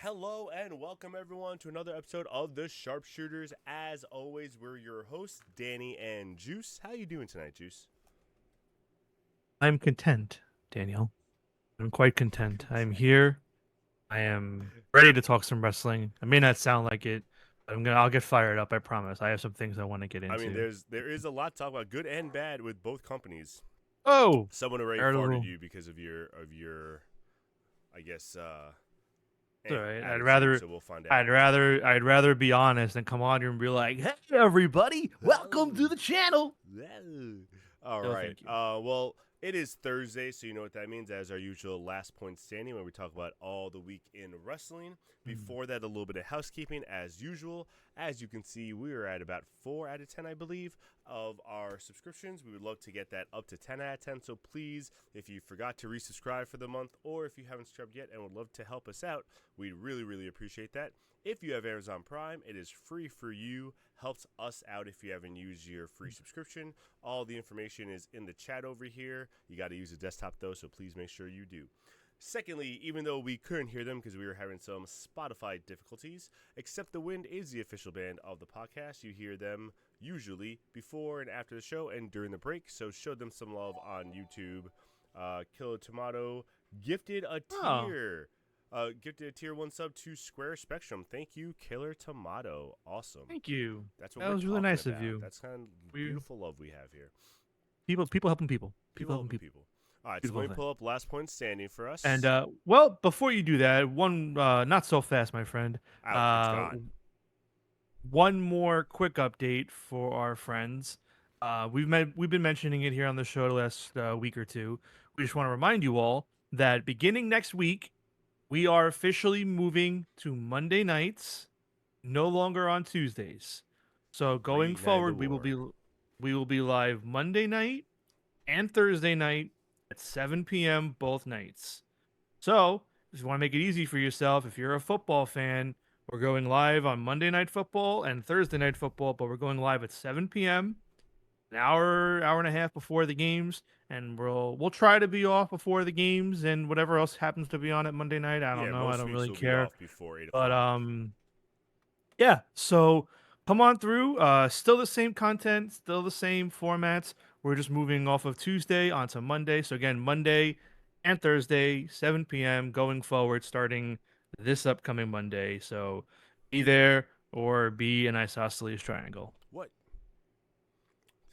Hello and welcome everyone to another episode of the SharpSHOOTers. As always, we're your hosts, Danny and Juice. How you doing tonight, Juice? I'm content, Daniel. I'm quite content. I'm here. I am ready to talk some wrestling. I may not sound like it, but I'll get fired up, I promise. I have some things I want to get I mean, into. there is a lot to talk about, good and bad, with both companies. Oh, Someone already farted veritable. you because of your I guess It's all right. attitude. So we'll find out. I'd rather be honest than come on here and be like, "Hey, everybody, welcome to the channel." All No, right. thank you. Well, it is Thursday, so you know what that means. As our usual last point standing, where we talk about all the week in wrestling. Mm. Before that, a little bit of housekeeping, as usual. As you can see, we are at about 4 out of 10, I believe, of our subscriptions. We would love to get that up to 10 out of 10. So please, if you forgot to resubscribe for the month, or if you haven't subscribed yet and would love to help us out, we'd really, really appreciate that. If you have Amazon Prime, it is free for you. Helps us out if you haven't used your free subscription. All the information is in the chat over here. You got to use a desktop, though, so please make sure you do. Secondly, even though we couldn't hear them because we were having some Spotify difficulties, Accept the Wind is the official band of the podcast. You hear them usually before and after the show and during the break, so show them some love on YouTube. Killer Tomato gifted a Oh, tier. Gifted a tier 1 sub to Square Spectrum. Thank you, Killer Tomato. Awesome. thank you. That's what That we're was really talking nice of about. you. That's kind of We beautiful love we have here. people helping people. People People helping helping people. people. All right, so Beautiful let me thing. pull up last point standing for And us. well, before you do that, one not so fast, my friend. Out. It's Uh, gone. One more quick update for our friends. We've been mentioning it here on the show the last week or two. We just want to remind you all that beginning next week, we are officially moving to Monday nights, no longer on Tuesdays. So going Reigniting the forward, war. we will be live Monday night and Thursday night at 7 p.m. both nights. So, if you want to make it easy for yourself, if you're a football fan, we're going live on Monday Night Football and Thursday Night Football, but we're going live at 7 p.m., an hour and a half before the games, and we'll try to be off before the games and whatever else happens to be on at Monday night. I don't Yeah, know. I most don't weeks really will be care. off before 8 But o'clock. yeah. So come on through. Still the same content, still the same formats. We're just moving off of Tuesday onto Monday. So again, Monday and Thursday, 7 p.m. going forward, starting this upcoming Monday. So be there or be an isosceles triangle. What?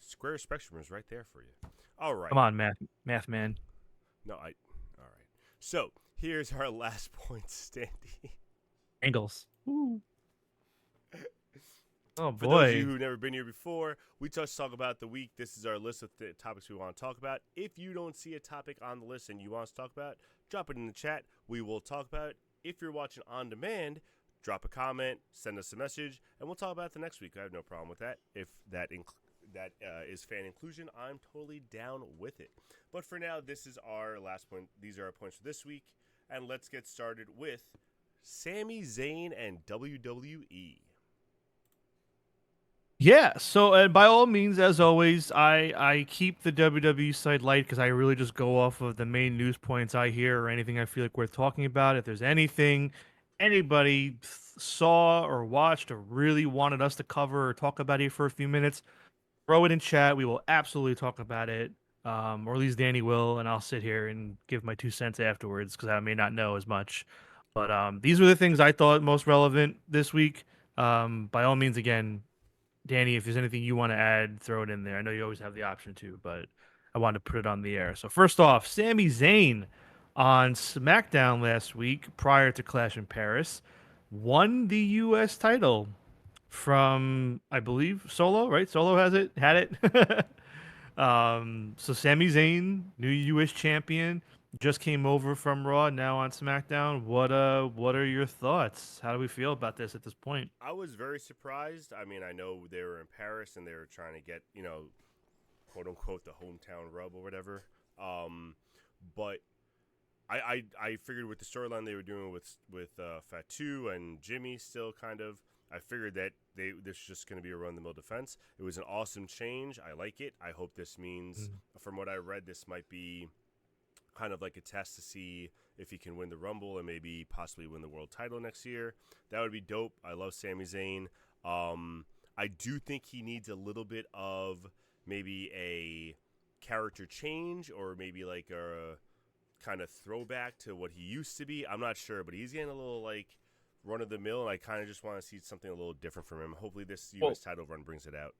Square Spectrum is right there for you. All Come right. on, math man. No, I. All right. So here's our last point standing. Angles. Ooh. Oh For those of you boy. who've never been here before, we talk about the week. This is our list of topics we want to talk about. If you don't see a topic on the list and you want us to talk about, drop it in the chat. We will talk about it. If you're watching on demand, drop a comment, send us a message, and we'll talk about it the next week. I have no problem with that. If that is fan inclusion, I'm totally down with it. But for now, this is our last point. These are our points for this week. And let's get started with Sami Zayn and WWE. Yeah, so by all means, as always, I keep the WWE site light because I really just go off of the main news points I hear or anything I feel like worth talking about. If there's anything anybody saw or watched or really wanted us to cover or talk about here for a few minutes, throw it in chat. We will absolutely talk about it, or at least Danny will, and I'll sit here and give my 2 cents afterwards because I may not know as much. But these were the things I thought most relevant this week. By all means, again, Danny, if there's anything you want to add, throw it in there. I know you always have the option to, but I wanted to put it on the air. So first off, Sami Zayn on SmackDown last week, prior to Clash in Paris, won the U.S. title from, I believe, Solo. Right? Solo had it. So Sami Zayn, new U.S. champion, just came over from Raw, now on SmackDown. What are your thoughts? How do we feel about this at this point? I was very surprised. I mean, I know they were in Paris and they were trying to get, quote unquote, the hometown rub or whatever. But I figured with the storyline they were doing with Fatu and Jimmy still kind of, I figured that this was just going to be a run the mill defense. It was an awesome change. I like it. I hope this means, Mm. from what I read, this might be kind of like a test to see if he can win the Rumble and maybe possibly win the world title next year. That would be dope. I love Sami Zayn. I do think he needs a little bit of maybe a character change or maybe like a kind of throwback to what he used to be. I'm not sure, but he's getting a little like run of the mill, and I kind of just want to see something a little different from him. Hopefully, this U.S. title run brings it out.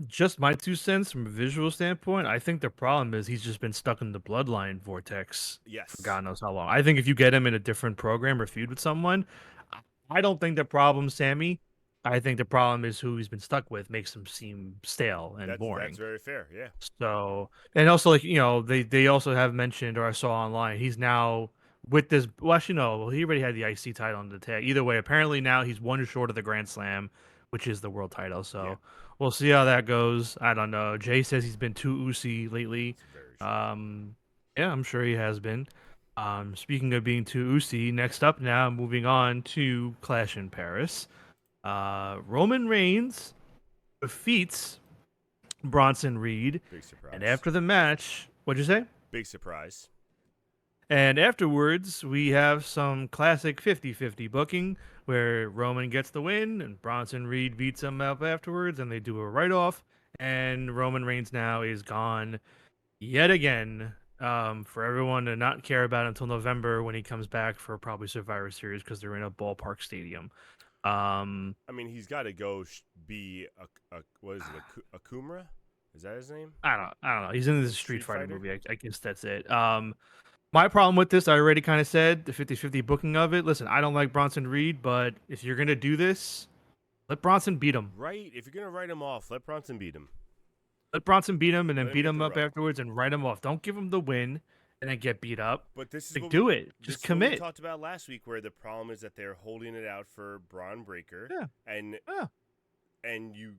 Just my 2 cents from a visual standpoint. I think the problem is he's just been stuck in the bloodline vortex for Yes, God knows how long. I think if you get him in a different program or feud with someone, I don't think the problem, Sammy. I think the problem is who he's been stuck with makes him seem stale and that's boring. very fair. Yeah, So, and also like they also have mentioned, or I saw online, he's now with this. Well, actually, no, well, he already had the IC title on the tag. Either way, apparently now he's one short of the Grand Slam, which is the world title. yeah, So we'll see how that goes. I don't know. Jay says he's been too oozy lately. it's very true. Um, yeah, I'm sure he has been. Speaking of being too oozy, next up now, moving on to Clash in Paris. Roman Reigns defeats Bronson Reed. Big surprise. And after the match, what'd you say? Big surprise. And afterwards, we have some classic 50-50 booking where Roman gets the win and Bronson Reed beats him up afterwards and they do a write-off. And Roman Reigns now is gone yet again for everyone to not care about until November when he comes back for probably Survivor Series because they're in a ballpark stadium. I mean, he's got to go be a what is it? A Kumra? Is that his name? I don't know. He's in the Street Street Fighter Fighter? movie. I guess that's it. My problem with this, I already kind of said, the 50-50 booking of it. Listen, I don't like Bronson Reed, but if you're going to do this, let Bronson beat him. Right. If you're gonna write him off, let Bronson beat him. Let Bronson beat him and then Let him beat get him the up rub. afterwards and write him off. Don't give him the win and then get beat up. But this is Like, what do we, it. this Just is what we commit. talked about last week, where the problem is that they're holding it out for Braun Breaker, Yeah. and Yeah. you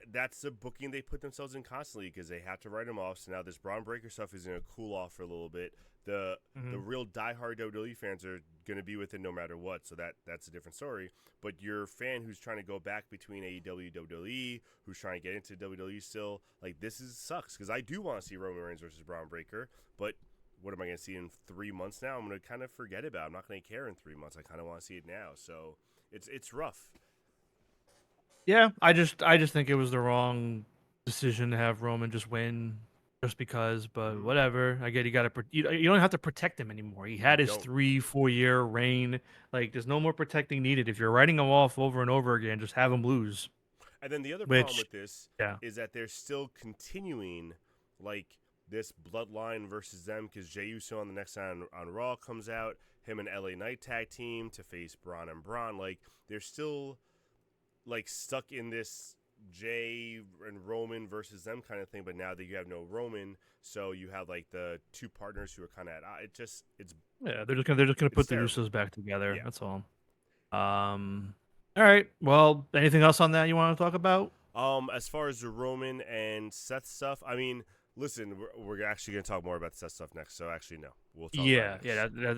that's the booking they put themselves in constantly because they have to write him off. So now this Braun Breaker stuff is gonna cool off for a little bit. The real diehard WWE fans are gonna be with it no matter what. So that's a different story. But your fan who's trying to go back between AEW, WWE, who's trying to get into WWE still, like this sucks because I do want to see Roman Reigns versus Braun Breaker, but what am I going to see in 3 months now? I'm going to kind of forget about it. I'm not going to care in 3 months. I kind of want to see it now. So it's rough. Yeah, I just think it was the wrong decision to have Roman just win just because, but whatever. I get you got to you don't have to protect him anymore. He had his Don't. 3-4 year reign. Like there's no more protecting needed. If you're writing him off over and over again, just have him lose. And then the other problem Which with this yeah. is that they're still continuing like this bloodline versus them because Jey Uso on the next on Raw comes out, him and LA Knight tag team to face Braun and Braun. Like they're still like stuck in this Jay and Roman versus them kind of thing, but now that you have no Roman, so you have like the two partners who are kind of at it's Yeah, they're just gonna put the terrible. Usos back together. Yeah. That's all. All right. Well, anything else on that you want to talk about? As far as the Roman and Seth stuff, I mean, listen, we're actually gonna talk more about the Seth stuff next. So actually, no, we'll talk. Yeah, about it yeah, next.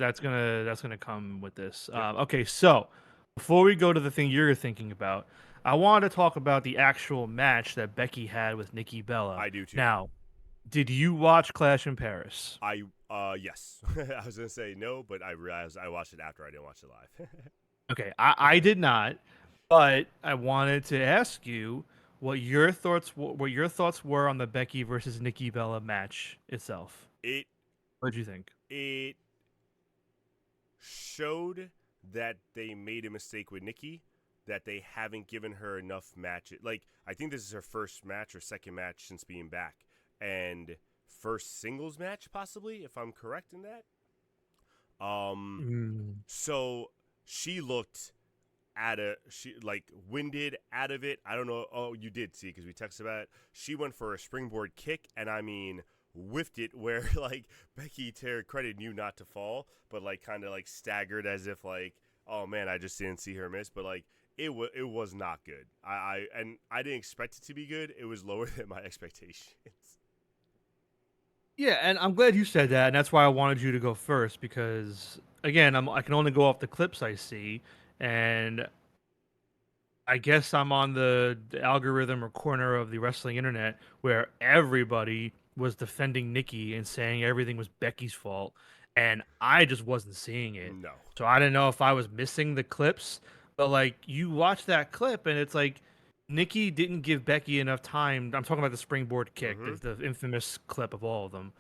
that's gonna come with this. Yeah. Okay, so before we go to the thing you're thinking about, I wanted to talk about the actual match that Becky had with Nikki Bella. I do too. Now, did you watch Clash in Paris? Yes, I was gonna say no, but I realized I watched it after I didn't watch it live. Okay, I did not, but I wanted to ask you what your thoughts were on the Becky versus Nikki Bella match itself. It What did you think? it showed that they made a mistake with Nikki, that they haven't given her enough matches. Like, I think this is her first match or second match since being back, and first singles match possibly, if I'm correct in that. So she looked winded, out of it. I don't know. Oh, you did see because we texted about it. She went for a springboard kick, and I mean whiffed it where like Becky, to her credit, knew not to fall, but like kind of like staggered as if like, oh man, I just didn't see her miss. But like it was not good. I didn't expect it to be good. It was lower than my expectations. Yeah, and I'm glad you said that, and that's why I wanted you to go first because again, I can only go off the clips I see, and I guess I'm on the algorithm or corner of the wrestling internet where everybody was defending Nikki and saying everything was Becky's fault, and I just wasn't seeing it. No. So I didn't know if I was missing the clips, but like you watch that clip and it's like Nikki didn't give Becky enough time. I'm talking about the springboard kick, Mm-hmm. the infamous clip of all of them.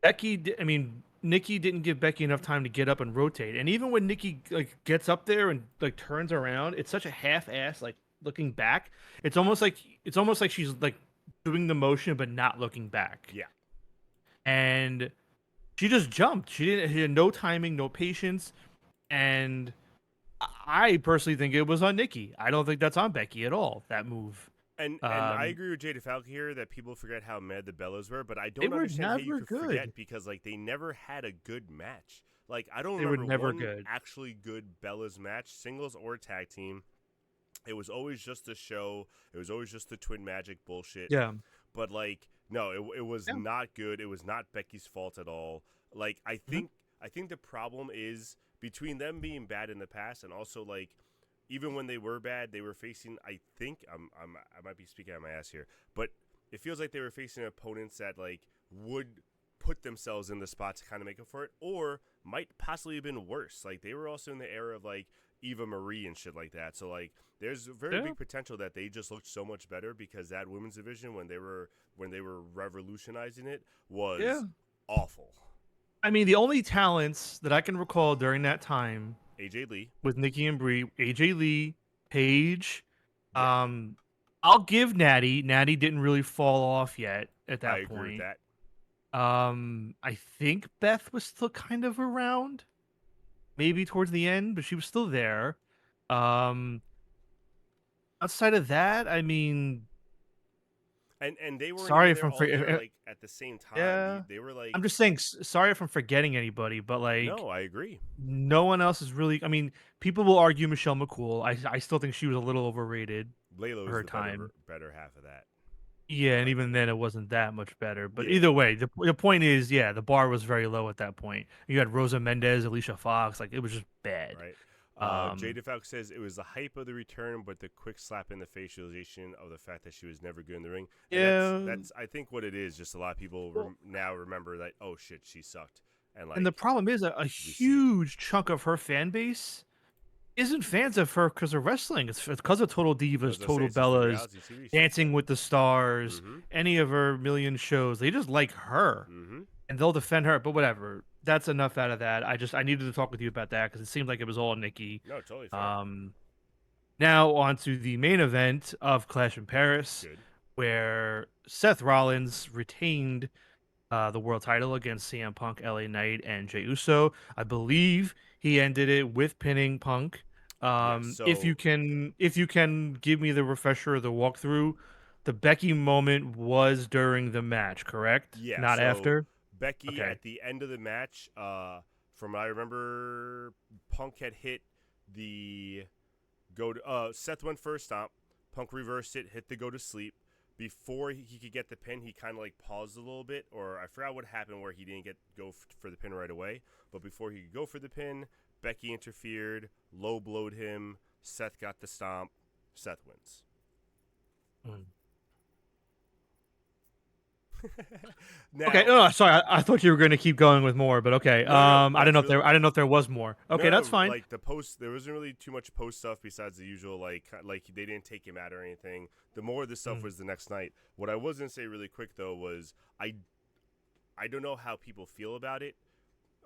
I mean, Nikki didn't give Becky enough time to get up and rotate. And even when Nikki like gets up there and like turns around, it's such a half-ass like looking back. It's almost like she's like doing the motion but not looking back. Yeah. And she just jumped. She had no timing, no patience, and I personally think it was on Nikki. I don't think that's on Becky at all. That move. And I agree with Jada Falcon here that people forget how mad the Bellas were, but I They don't were understand how you never could forget good. because like they never had a good match. Like I don't They were remember never one good. actually good Bellas match, singles or tag team. It was always just a show. It was always just the twin magic bullshit. Yeah. But like no, it was Yeah. not good. It was not Becky's fault at all. Like Mhm. I think the problem is between them being bad in the past and also like even when they were bad, they were facing. I think I might be speaking out my ass here, but it feels like they were facing opponents that like would put themselves in the spot to kind of make up for it, or might possibly have been worse. Like they were also in the era of like Eva Marie and shit like that. So like there's a very Yeah. big potential that they just looked so much better because that women's division when they were revolutionizing it Yeah. was awful. I mean, the only talents that I can recall during that time AJ Lee, with Nikki and Brie, AJ Lee, Paige. yeah, Um, I'll give Natty. Natty didn't really fall off yet at I that agree with point. that. I think Beth was still kind of around, maybe towards the end, but she was still there. Um, outside of that, I mean, And they weren't sorry even if there I'm all there for, like at the same time. yeah. They were like I'm just saying, sorry if I'm forgetting anybody, but no, like, I agree. no one else is really. I mean, people will argue Michelle McCool. I still think she was a little overrated Layla for was her the time. better half of that, Yeah, in and my even opinion. then, it wasn't that much better. But Yeah, either way, the point is, yeah, the bar was very low at that point. You had Rosa Mendez, Alicia Fox, like it was just bad. right. Um, Jada Falk says it was the hype of the return, but the quick slap in the facialization of the fact that she was never good in the ring, and yeah. that's I think what it is. Just a lot of people Well, now remember that oh shit she sucked, and and the like problem is, a we see it. huge chunk of her fan base isn't fans of her because of wrestling. It's because of Total I Divas, was gonna say Total it's just the Bellas, reality TV shit. Dancing with the Stars, Mm-hmm. any of her million shows. They just like her. Mm-hmm. And they'll defend her, but whatever. That's enough out of that. I needed to talk with you about that because it seemed like it was all Nikki. No, totally fair. Um, Now on to the main event of Clash in Paris, Good. where Seth Rollins retained the world title against CM Punk, LA Knight, and Jey Uso. I believe he ended it with pinning Punk. Yeah. So If you can give me the refresher of the walkthrough, the Becky moment was during the match, correct? yeah. Not So after. Becky Okay. at the end of the match, from what I remember, Punk had hit the go to Seth went for a stomp. Punk reversed it, hit the go to sleep. Before he could get the pin, he kind of like paused a little bit, or I forgot what happened where he didn't for the pin right away. But before he could go for the pin, Becky interfered, low blowed him. Seth got the stomp. Seth wins. Mm. Now, Okay. Oh, sorry. I thought you were going to keep going with more, but okay. no, I didn't that's know if really I didn't know if there was more. Okay, no, that's fine. like the post, there wasn't really too much post stuff besides the usual, like they didn't take him out or anything. The more of the stuff Mm. was the next night. What I was gonna say really quick though was I don't know how people feel about it.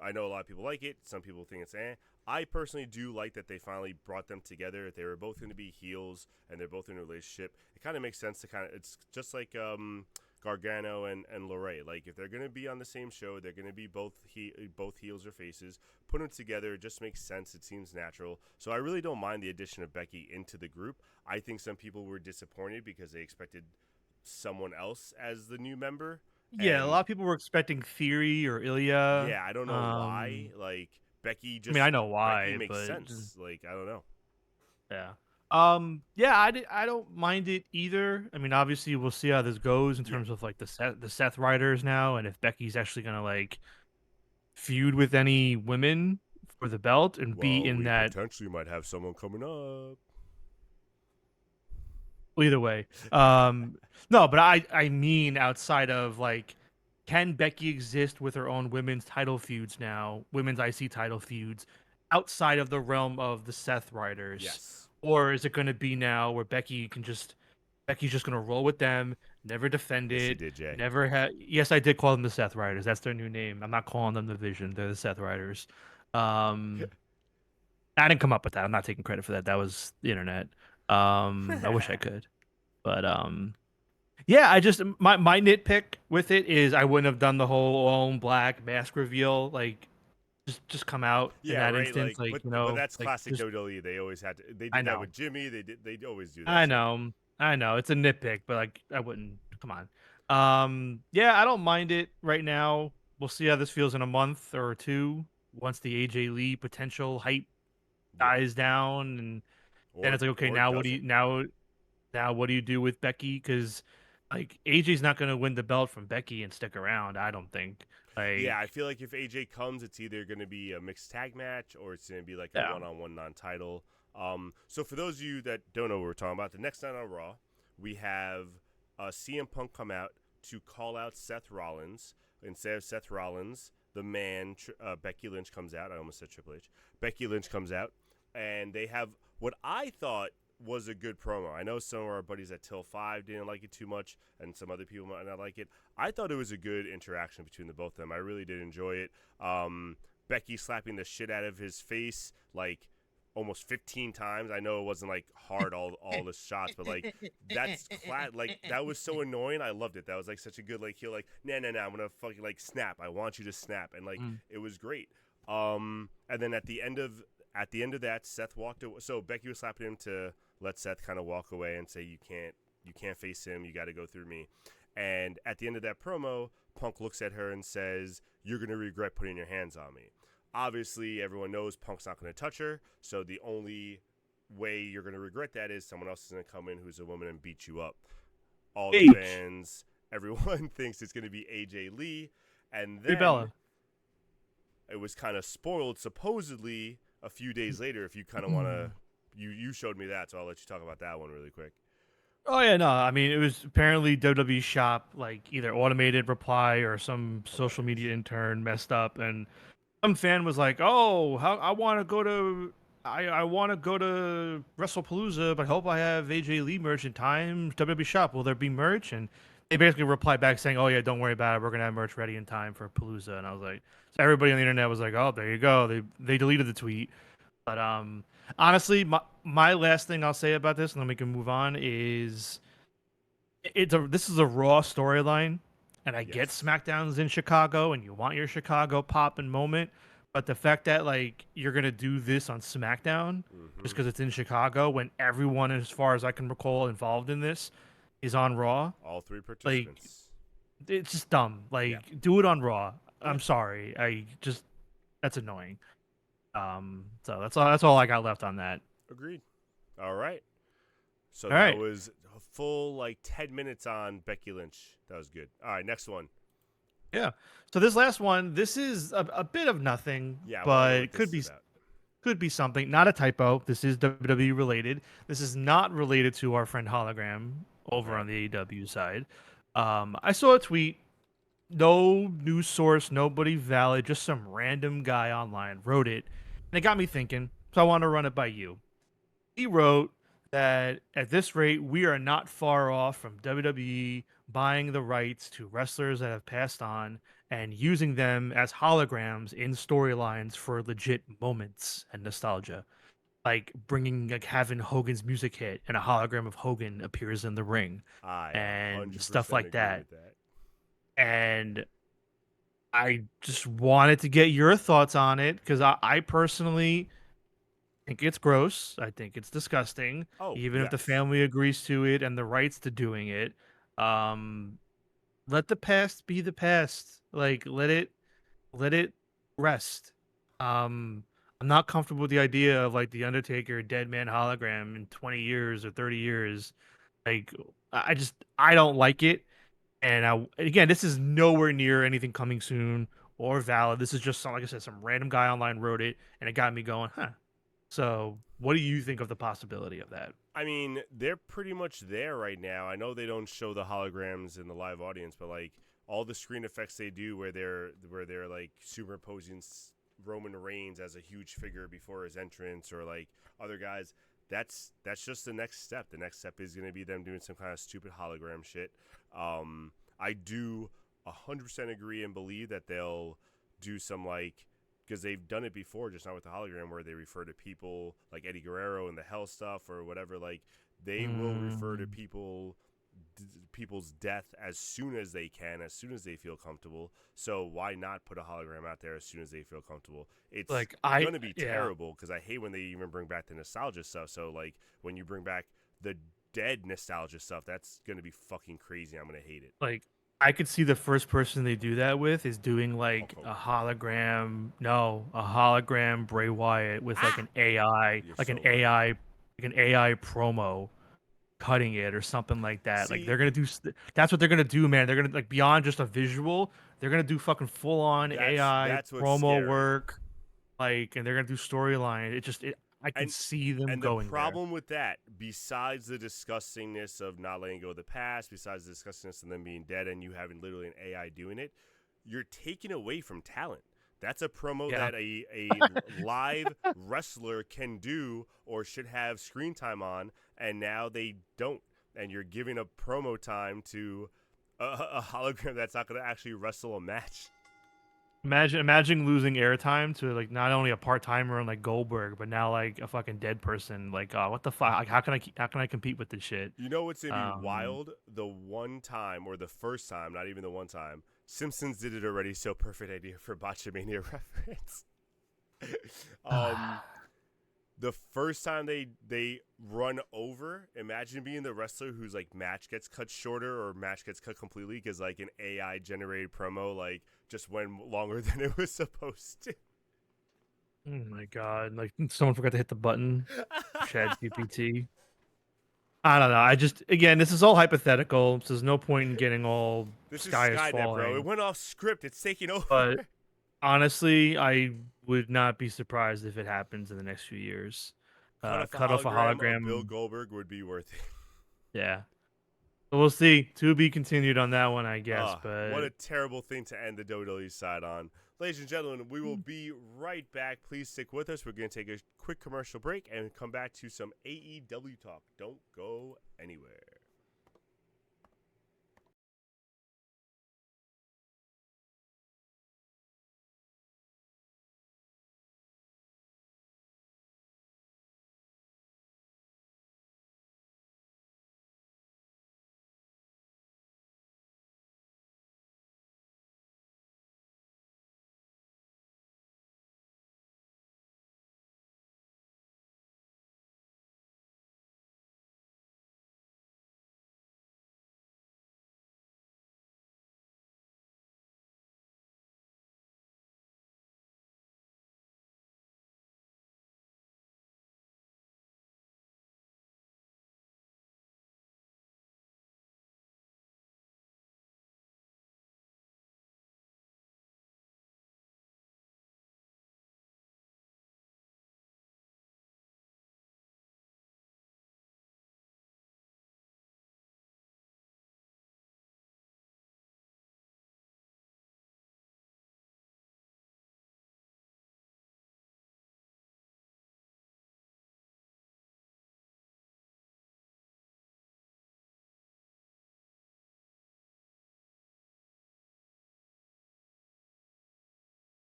I know a lot of people like it. Some people think it's eh. I personally do like that they finally brought them together. They were both going to be heels, and they're both in a relationship. It kind of makes sense to kind of. It's just like Gargano and Lorray. Like if they're going to be on the same show, they're going to be both heels or faces. Put them together, it just makes sense. It seems natural. So I really don't mind the addition of Becky into the group. I think some people were disappointed because they expected someone else as the new member. Yeah, a And lot of people were expecting Theory or Ilya. yeah, I don't know why. Like I mean, I know Becky why, makes but sense. Like I don't know. yeah. Yeah, I don't mind it either. I mean, obviously we'll see how this goes in Yeah. terms of like the Seth Riders now, and if Becky's actually gonna like feud with any women for the belt and be Well, in we that. potentially might have someone coming up. Either way, no, but I mean outside of like can Becky exist with her own women's title feuds now, women's IC title feuds, outside of the realm of the Seth Riders, Yes. or is it going to be now where Becky's just going to roll with them, never defend Yes, you it, did, Jay. never have. Yes, I did call them the Seth Riders. That's their new name. I'm not calling them the Vision. They're the Seth Riders. Um, I didn't come up with that. I'm not taking credit for that. That was the internet. I wish I could, but yeah, I just my nitpick with it is I wouldn't have done the whole all in black mask reveal. Like, just come out in Yeah, that right. instance. Like, Like, but that's like classic just WWE. They always had to. They I did that know, with Jimmy. They always do that I shit. know, I know. It's a nitpick, but like I wouldn't. Come on. Yeah, I don't mind it right now. We'll see how this feels in a month or two once the AJ Lee potential hype Yeah, dies down, and then it's like, okay, or it now what do you doesn't. now what do you do with Becky? Because like AJ's not going to win the belt from Becky and stick around. I don't think. Yeah, I Like, feel like if AJ comes, it's either going to be a mixed tag match or it's going to be like a yeah. one-on-one non-title. So for those of you that don't know what we're talking about, the next night on Raw, we have CM Punk come out to call out Seth Rollins. Instead of Seth Rollins, the man, Becky Lynch comes out. I almost said Triple H. Becky Lynch comes out, and they have what I thought was a good promo. I know some of our buddies at Till 5 didn't like it too much, and some other people might not like it. I thought it was a good interaction between the both of them. I really did enjoy it. Becky slapping the shit out of his face, like, almost 15 times. I know it wasn't like hard all the shots, but like like that was so annoying. I loved it. That was like such a good like heel like nah, I'm gonna fucking like snap. I want you to snap, and like Mm. it was great. And then at the end of that, Seth walked away. So Becky was slapping him to let Seth kind of walk away and say you can't face him. You got to go through me. And at the end of that promo, Punk looks at her and says, "You're gonna regret putting your hands on me." Obviously, everyone knows Punk's not going to touch her, so the only way you're going to regret that is someone else is going to come in who's a woman and beat you up. All the H. fans, everyone thinks it's going to be AJ Lee, and Brie then Bella. it was kind of spoiled supposedly a few days later. If you kind of want to, you showed me that, so I'll let you talk about that one really quick. Oh yeah, no. I mean, it was apparently WWE shop like either automated reply or some social Hilarious. media intern messed up, and some fan was like, "Oh, how I want to go to, I want to go to WrestlePalooza, but I hope I have AJ Lee merch in time. WWE shop, will there be merch?" And they basically replied back saying, "Oh yeah, don't worry about it. We're gonna have merch ready in time for Palooza." And I was like, so everybody on the internet was like, "Oh, there you go." They deleted the tweet, but honestly, my last thing I'll say about this, and then we can move on, is this is a Raw storyline, and I get Yes. SmackDown's in Chicago, and you want your Chicago pop and moment, but the fact that like you're gonna do this on SmackDown just Mm-hmm. because it's in Chicago, when everyone, as far as I can recall, involved in this is on Raw, All three like participants. it's just dumb. Yeah. Like, do it on Raw. Yeah. I'm sorry, I just that's annoying. So that's all I got left on that. Agreed. All right. So All that right. was a full like 10 minutes on Becky Lynch. That was good. All right, next one. Yeah. So this last one, this is a bit of nothing, Yeah, I want to know but what it this is about. could be something. Not a typo. This is WWE related. This is not related to our friend Hologram over Okay. on the AEW side. I saw a tweet. No news source, nobody valid, just some random guy online wrote it, and it got me thinking. So I want to run it by you. He wrote that at this rate, we are not far off from WWE buying the rights to wrestlers that have passed on and using them as holograms in storylines for legit moments and nostalgia. Like bringing, like having Hogan's music hit and a hologram of Hogan appears in the ring I and stuff 100% like agree that. with that. And I just wanted to get your thoughts on it because I personally think it's gross. I think it's disgusting, Oh, even if the yes. family agrees to it and the rights to doing it. Um, let the past be the past. Like let it rest. Um, I'm not comfortable with the idea of like the Undertaker dead man hologram in 20 years or 30 years. Like I don't like it. And again, this is nowhere near anything coming soon or valid. This is just some, like I said, some random guy online wrote it, and it got me going, huh. So, what do you think of the possibility of that? I mean, they're pretty much there right now. I know they don't show the holograms in the live audience, but like all the screen effects they do where they're like superimposing Roman Reigns as a huge figure before his entrance, or like other guys. That's just the next step. The next step is going to be them doing some kind of stupid hologram shit. I do 100% agree and believe that they'll do some like, because they've done it before, just not with the hologram, where they refer to people like Eddie Guerrero and the Hell stuff or whatever. Like they will refer to Mm, people's death as soon as they can, as soon as they feel comfortable. So why not put a hologram out there as soon as they feel comfortable? It's like I gonna be yeah. terrible because I hate when they even bring back the nostalgia stuff. So like when you bring back the dead nostalgia stuff, that's gonna be fucking crazy. I'm gonna hate it. Like I could see the first person they do that with is doing Hulk like a Hogan. hologram, no, a hologram Bray Wyatt with like Ah, an AI, you're like an so right. AI, like an AI promo cutting it or something like that. Like See, they're gonna do, that's what they're gonna do, man. They're gonna like beyond just a visual, they're gonna do fucking full on AI that's what's promo scary. work, like, and they're gonna do storyline. I can And see them and the going there. problem with that, besides the disgustingness of not letting go of the past, besides the disgustingness of them being dead and you having literally an AI doing it, you're taking away from talent. That's a promo Yeah. that a live wrestler can do or should have screen time on, and now they don't. And you're giving up promo time to a hologram that's not going to actually wrestle a match. Imagine losing airtime to like not only a part timer and like Goldberg, but now like a fucking dead person. Like, what the fuck? Like, how can I compete with this shit? You know what's gonna be Um, wild? The one time, or the first time, not even the one time, Simpsons did it already. So perfect idea for Botchamania reference. um, the first time they run over, imagine being the wrestler whose like match gets cut shorter or match gets cut completely because like an AI generated promo like just went longer than it was supposed to. oh my god! Like someone forgot to hit the button. Chat GPT. I don't know. I just again, this is all hypothetical. So there's no point in getting all This is sky is Skynet, bro. It falling. went off script. It's taking over. But honestly, I would not be surprised if it happens in the next few years. Cut off a Cut off a hologram of Bill hologram. Goldberg would be worth it. Yeah. So we'll see. To be continued on that one, I guess. What But a terrible thing to end the WWE side on. Ladies and gentlemen, we will be right back. Please stick with us. We're going to take a quick commercial break and come back to some AEW talk. Don't go anywhere.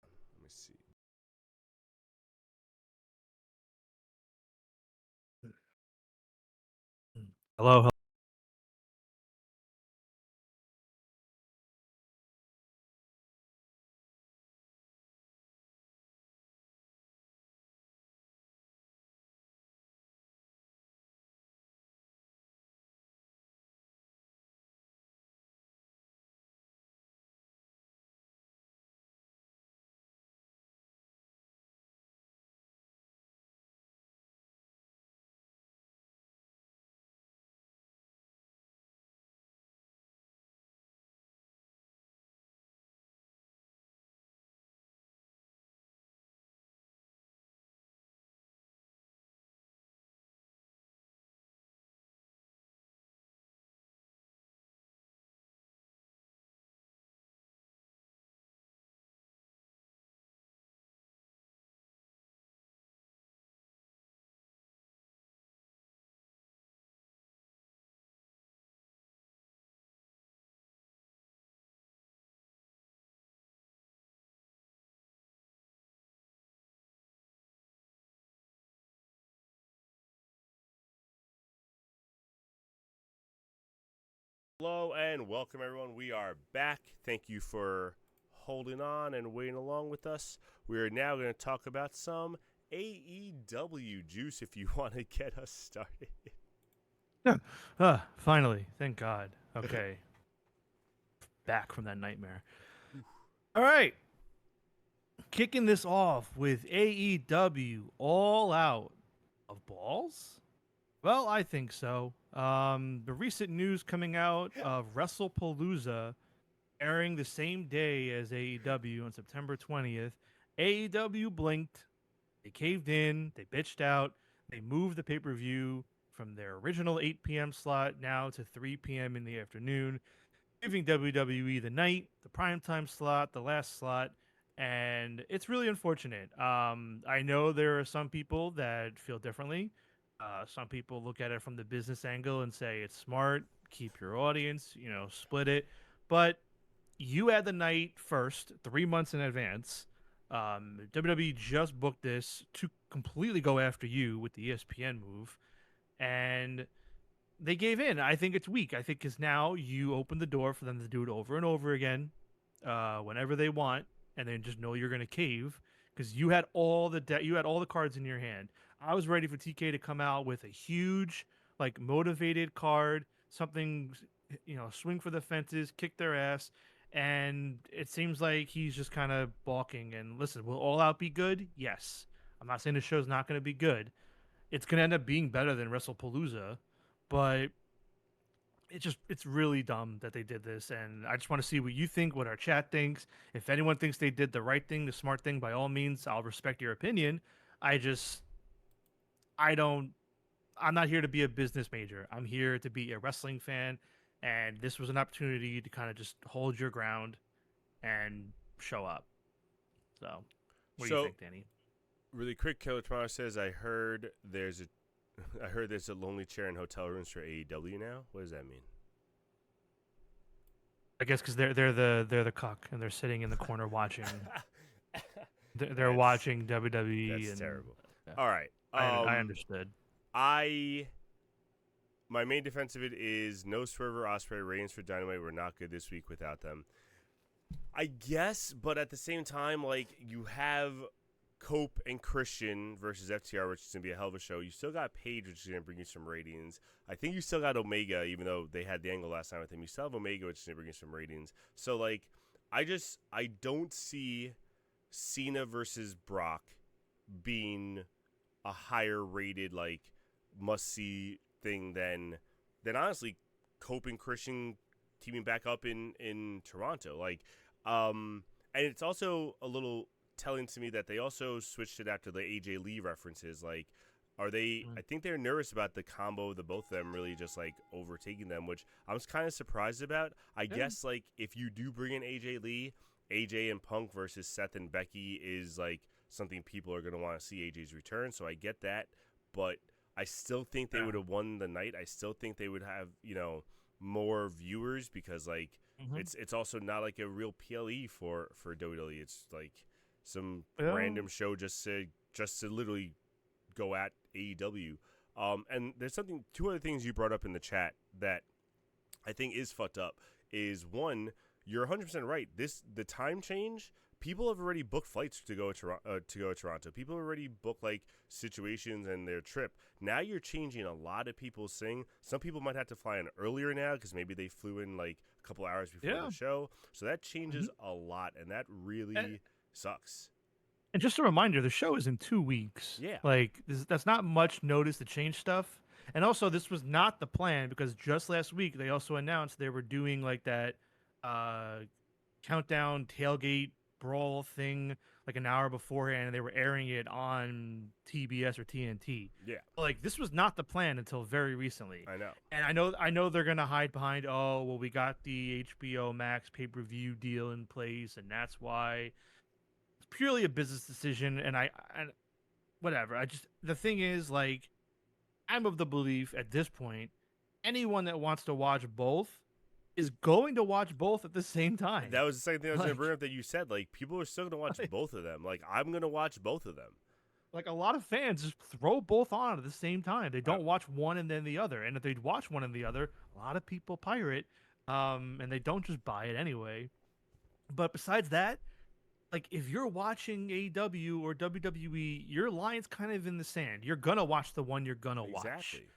Let me see. hello, Hello and welcome, everyone. We are back. Thank you for holding on and waiting along with us. We are now going to talk about some AEW juice if you want to get us started. Finally, thank God. Okay. Back from that nightmare. All right. Kicking this off with AEW All Out of Balls? Well, I think so. The recent news coming out of WrestlePalooza airing the same day as AEW on September 20th. AEW blinked. They caved in. They bitched out. They moved the pay-per-view from their original 8 p.m. slot now to 3 p.m. in the afternoon, giving WWE the night, the primetime slot, the last slot, and it's really unfortunate. I know there are some people that feel differently. Some people look at it from the business angle and say it's smart, keep your audience, split it. But you had the night first, 3 months in advance. WWE just booked this to completely go after you with the ESPN move, and they gave in. I think it's weak. I think because now you open the door for them to do it over and over again, whenever they want, and then just know you're going to cave because you had all the cards in your hand. I was ready for TK to come out with a huge, motivated card, something, swing for the fences, kick their ass. And it seems like he's just kind of balking. And listen, will All Out be good? Yes. I'm not saying the show's not going to be good. It's going to end up being better than WrestlePalooza, but it's really dumb that they did this. And I just want to see what you think, what our chat thinks. If anyone thinks they did the right thing, the smart thing, by all means, I'll respect your opinion. I'm not here to be a business major. I'm here to be a wrestling fan. And this was an opportunity to kind of just hold your ground and show up. So, what do you think, Danny? Really quick, Killer Tomorrow says, I heard there's a lonely chair in hotel rooms for AEW now. What does that mean? I guess because they're the cuck and they're sitting in the corner watching. they're watching WWE. That's terrible. Yeah. All right, I understood. My main defense of it is no Swerve or Ospreay. Reigns for Dynamite were not good this week without them. I guess, but at the same time, you have Cope and Christian versus FTR, which is going to be a hell of a show. You still got Paige, which is going to bring you some ratings. I think you still got Omega, even though they had the angle last time with him. You still have Omega, which is going to bring you some ratings. So, I don't see Cena versus Brock being a higher rated, must-see thing than honestly Cope and Christian teaming back up in Toronto. And it's also a little telling to me that they also switched it after the AJ Lee references. Are they I think they're nervous about the combo of the both of them really just overtaking them, which I was kind of surprised about. I guess if you do bring in AJ Lee, AJ and Punk versus Seth and Becky is something people are going to want to see AJ's return, so I get that, but I still think they would have won the night. I still think they would have, more viewers because it's also not a real PLE for WWE. It's some random show just to literally go at AEW. And there's two other things you brought up in the chat that I think is fucked up. Is one, you're 100% right. The time change. People have already booked flights to go to Toronto. People have already booked situations and their trip. Now you're changing a lot of people's thing. Some people might have to fly in earlier now because maybe they flew in a couple hours before the show. So that changes a lot, and that really sucks. And just a reminder, the show is in 2 weeks. Yeah, that's not much notice to change stuff. And also, this was not the plan because just last week they also announced they were doing that countdown tailgate brawl thing an hour beforehand, and they were airing it on TBS or TNT. Yeah. This was not the plan until very recently. I know. And I know they're gonna hide behind, we got the HBO Max pay-per-view deal in place, and that's why. It's purely a business decision, and whatever. The thing is, I'm of the belief at this point, anyone that wants to watch both is going to watch both at the same time. That was the same thing I was going to bring up that you said. People are still going to watch both of them. I'm going to watch both of them. A lot of fans just throw both on at the same time. They don't watch one and then the other. And if they watch one and the other, a lot of people pirate And they don't just buy it anyway. But besides that, like if you're watching AEW or WWE, your line's kind of in the sand. You're gonna watch the one you're gonna watch. Exactly.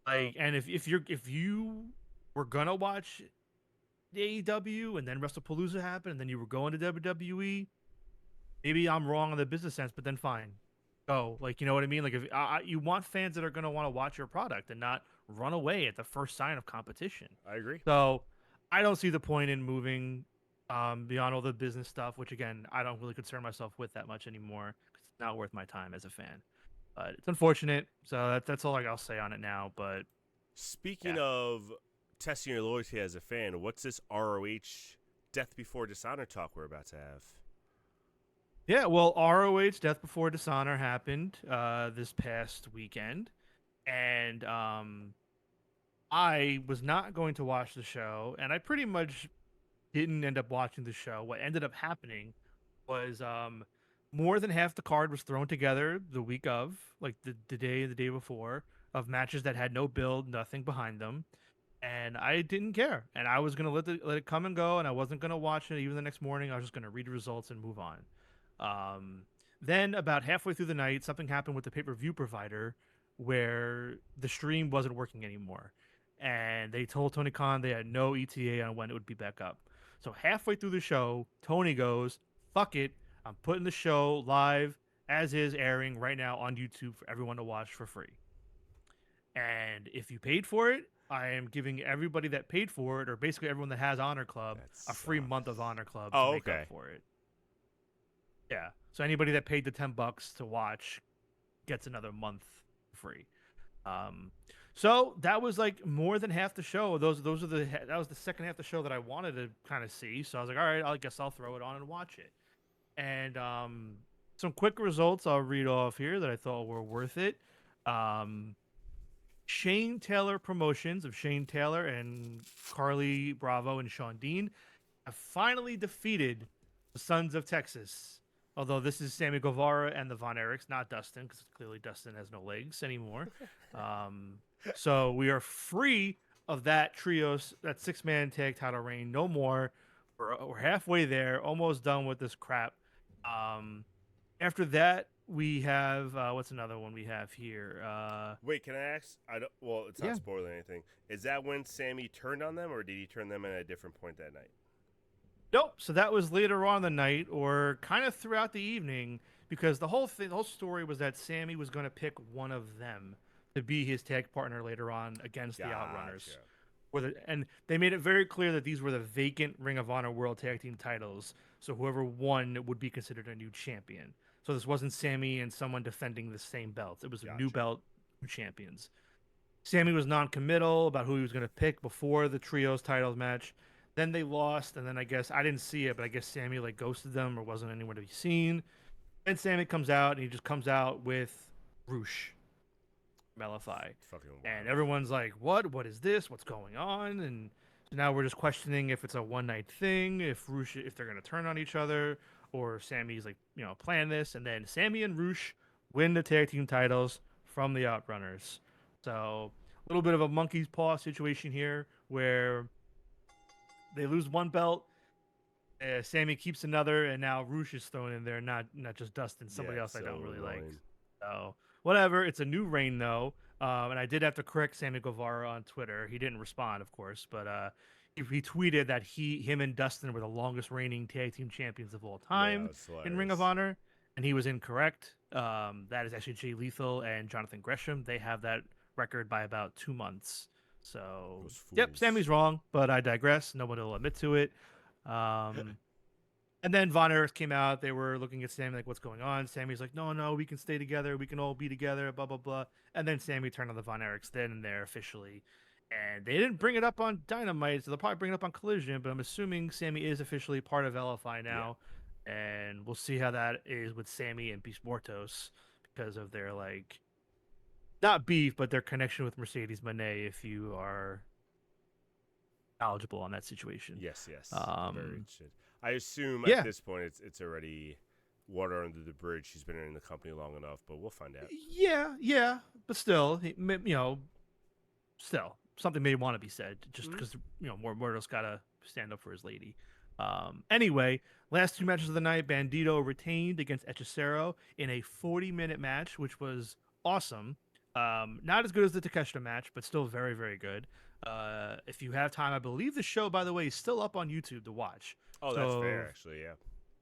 Like, and if you were gonna watch the AEW and then WrestlePalooza happened and then you were going to WWE, maybe I'm wrong on the business sense, but then fine, go. Like, you know what I mean? Like, if you want fans that are gonna want to watch your product and not run away at the first sign of competition. I agree. So, I don't see the point in moving beyond all the business stuff, which again, I don't really concern myself with that much anymore because it's not worth my time as a fan. But it's unfortunate. So that's all I'll say on it now. But Speaking yeah. of testing your loyalty as a fan, what's this ROH Death Before Dishonor talk we're about to have? Yeah, well, ROH Death Before Dishonor happened this past weekend, and I was not going to watch the show, and I pretty much didn't end up watching the show. What ended up happening was more than half the card was thrown together the week of, like the day before, of matches that had no build, nothing behind them, and I didn't care, and I was gonna let it come and go, and I wasn't gonna watch it even the next morning. I was just gonna read the results and move on. Um, then about halfway through the night, something happened with the pay-per-view provider where the stream wasn't working anymore, and they told Tony Khan they had no ETA on when it would be back up. So halfway through the show, Tony goes, "Fuck it, I'm putting the show live as is, airing right now on YouTube for everyone to watch for free. And if you paid for it, I am giving everybody that paid for it, or basically everyone that has Honor Club, That a free month of sucks. Honor Club to Oh, make up okay. for it." Yeah. So anybody that paid the $10 to watch gets another month free. Um, so that was like more than half the show. Those are that was the second half of the show that I wanted to kind of see. So I was like, all right, I guess I'll throw it on and watch it. And some quick results I'll read off here that I thought were worth it. Um, Shane Taylor Promotions of Shane Taylor and Carly Bravo and Sean Dean have finally defeated the Sons of Texas. Although this is Sammy Guevara and the Von Erichs, not Dustin, because clearly Dustin has no legs anymore. Um, so we are free of that trios, that 6-man tag title reign. No more. We're halfway there, almost done with this crap. After that, we have what's another one we have here? Wait, can I ask? I don't. Well, it's not Yeah. spoiling anything. Is that when Sammy turned on them, or did he turn them in at a different point that night? Nope. So that was later on the night, or kind of throughout the evening, because the whole thing, the whole story was that Sammy was going to pick one of them to be his tag partner later on against the Outrunners. Gotcha. And they made it very clear that these were the vacant Ring of Honor World Tag Team titles. So whoever won would be considered a new champion. So this wasn't Sammy and someone defending the same belt. It was a new Gotcha. belt, new champions. Sammy was non-committal about who he was going to pick before the trios titles match. Then they lost, and then I guess I didn't see it, but I guess Sammy like ghosted them or wasn't anywhere to be seen. Then Sammy comes out, and he just comes out with Roosh from LFI, Fucking and wild. everyone's like, "What? What is this? What's going on?" And so now we're just questioning if it's a one-night thing, if they're going to turn on each other, or Sammy's like, plan this. And then Sammy and Roosh win the tag team titles from the Outrunners. So a little bit of a monkey's paw situation here, where they lose one belt, Sammy keeps another, and now Roosh is thrown in there, not just Dustin, somebody Yeah, else I so don't really like. annoying. So whatever, it's a new reign though, and I did have to correct Sammy Guevara on Twitter. He didn't respond, of course, but he tweeted that him and Dustin were the longest reigning tag team champions of all Yeah, time that was in Ring of hilarious. Honor, and he was incorrect. That is actually Jay Lethal and Jonathan Gresham. They have that record by about 2 months. So, Those yep, fools. Sammy's wrong, but I digress. No one will admit to it. Um, and then Von Erich came out. They were looking at Sammy like, "What's going on?" Sammy's like, "No, we can stay together. We can all be together." Blah blah blah. And then Sammy turned on the Von Erichs then and there officially. And they didn't bring it up on Dynamite, so they'll probably bring it up on Collision. But I'm assuming Sammy is officially part of LFI Yeah. now, and we'll see how that is with Sammy and Beast Mortos because of their like not beef, but their connection with Mercedes Moné. If you are knowledgeable on that situation. Yes, yes. Very Um, interested. I assume at yeah, this point it's already water under the bridge. She's been in the company long enough, but we'll find out. yeah, but still, still, something may want to be said, just because Muerto's got to stand up for his lady. Anyway, last 2 matches of the night, Bandito retained against Hechicero in a 40-minute match, which was awesome. Not as good as the Takeshita match, but still very, very good. If you have time, I believe the show, by the way, is still up on YouTube to watch. Oh, that's fair, actually, yeah.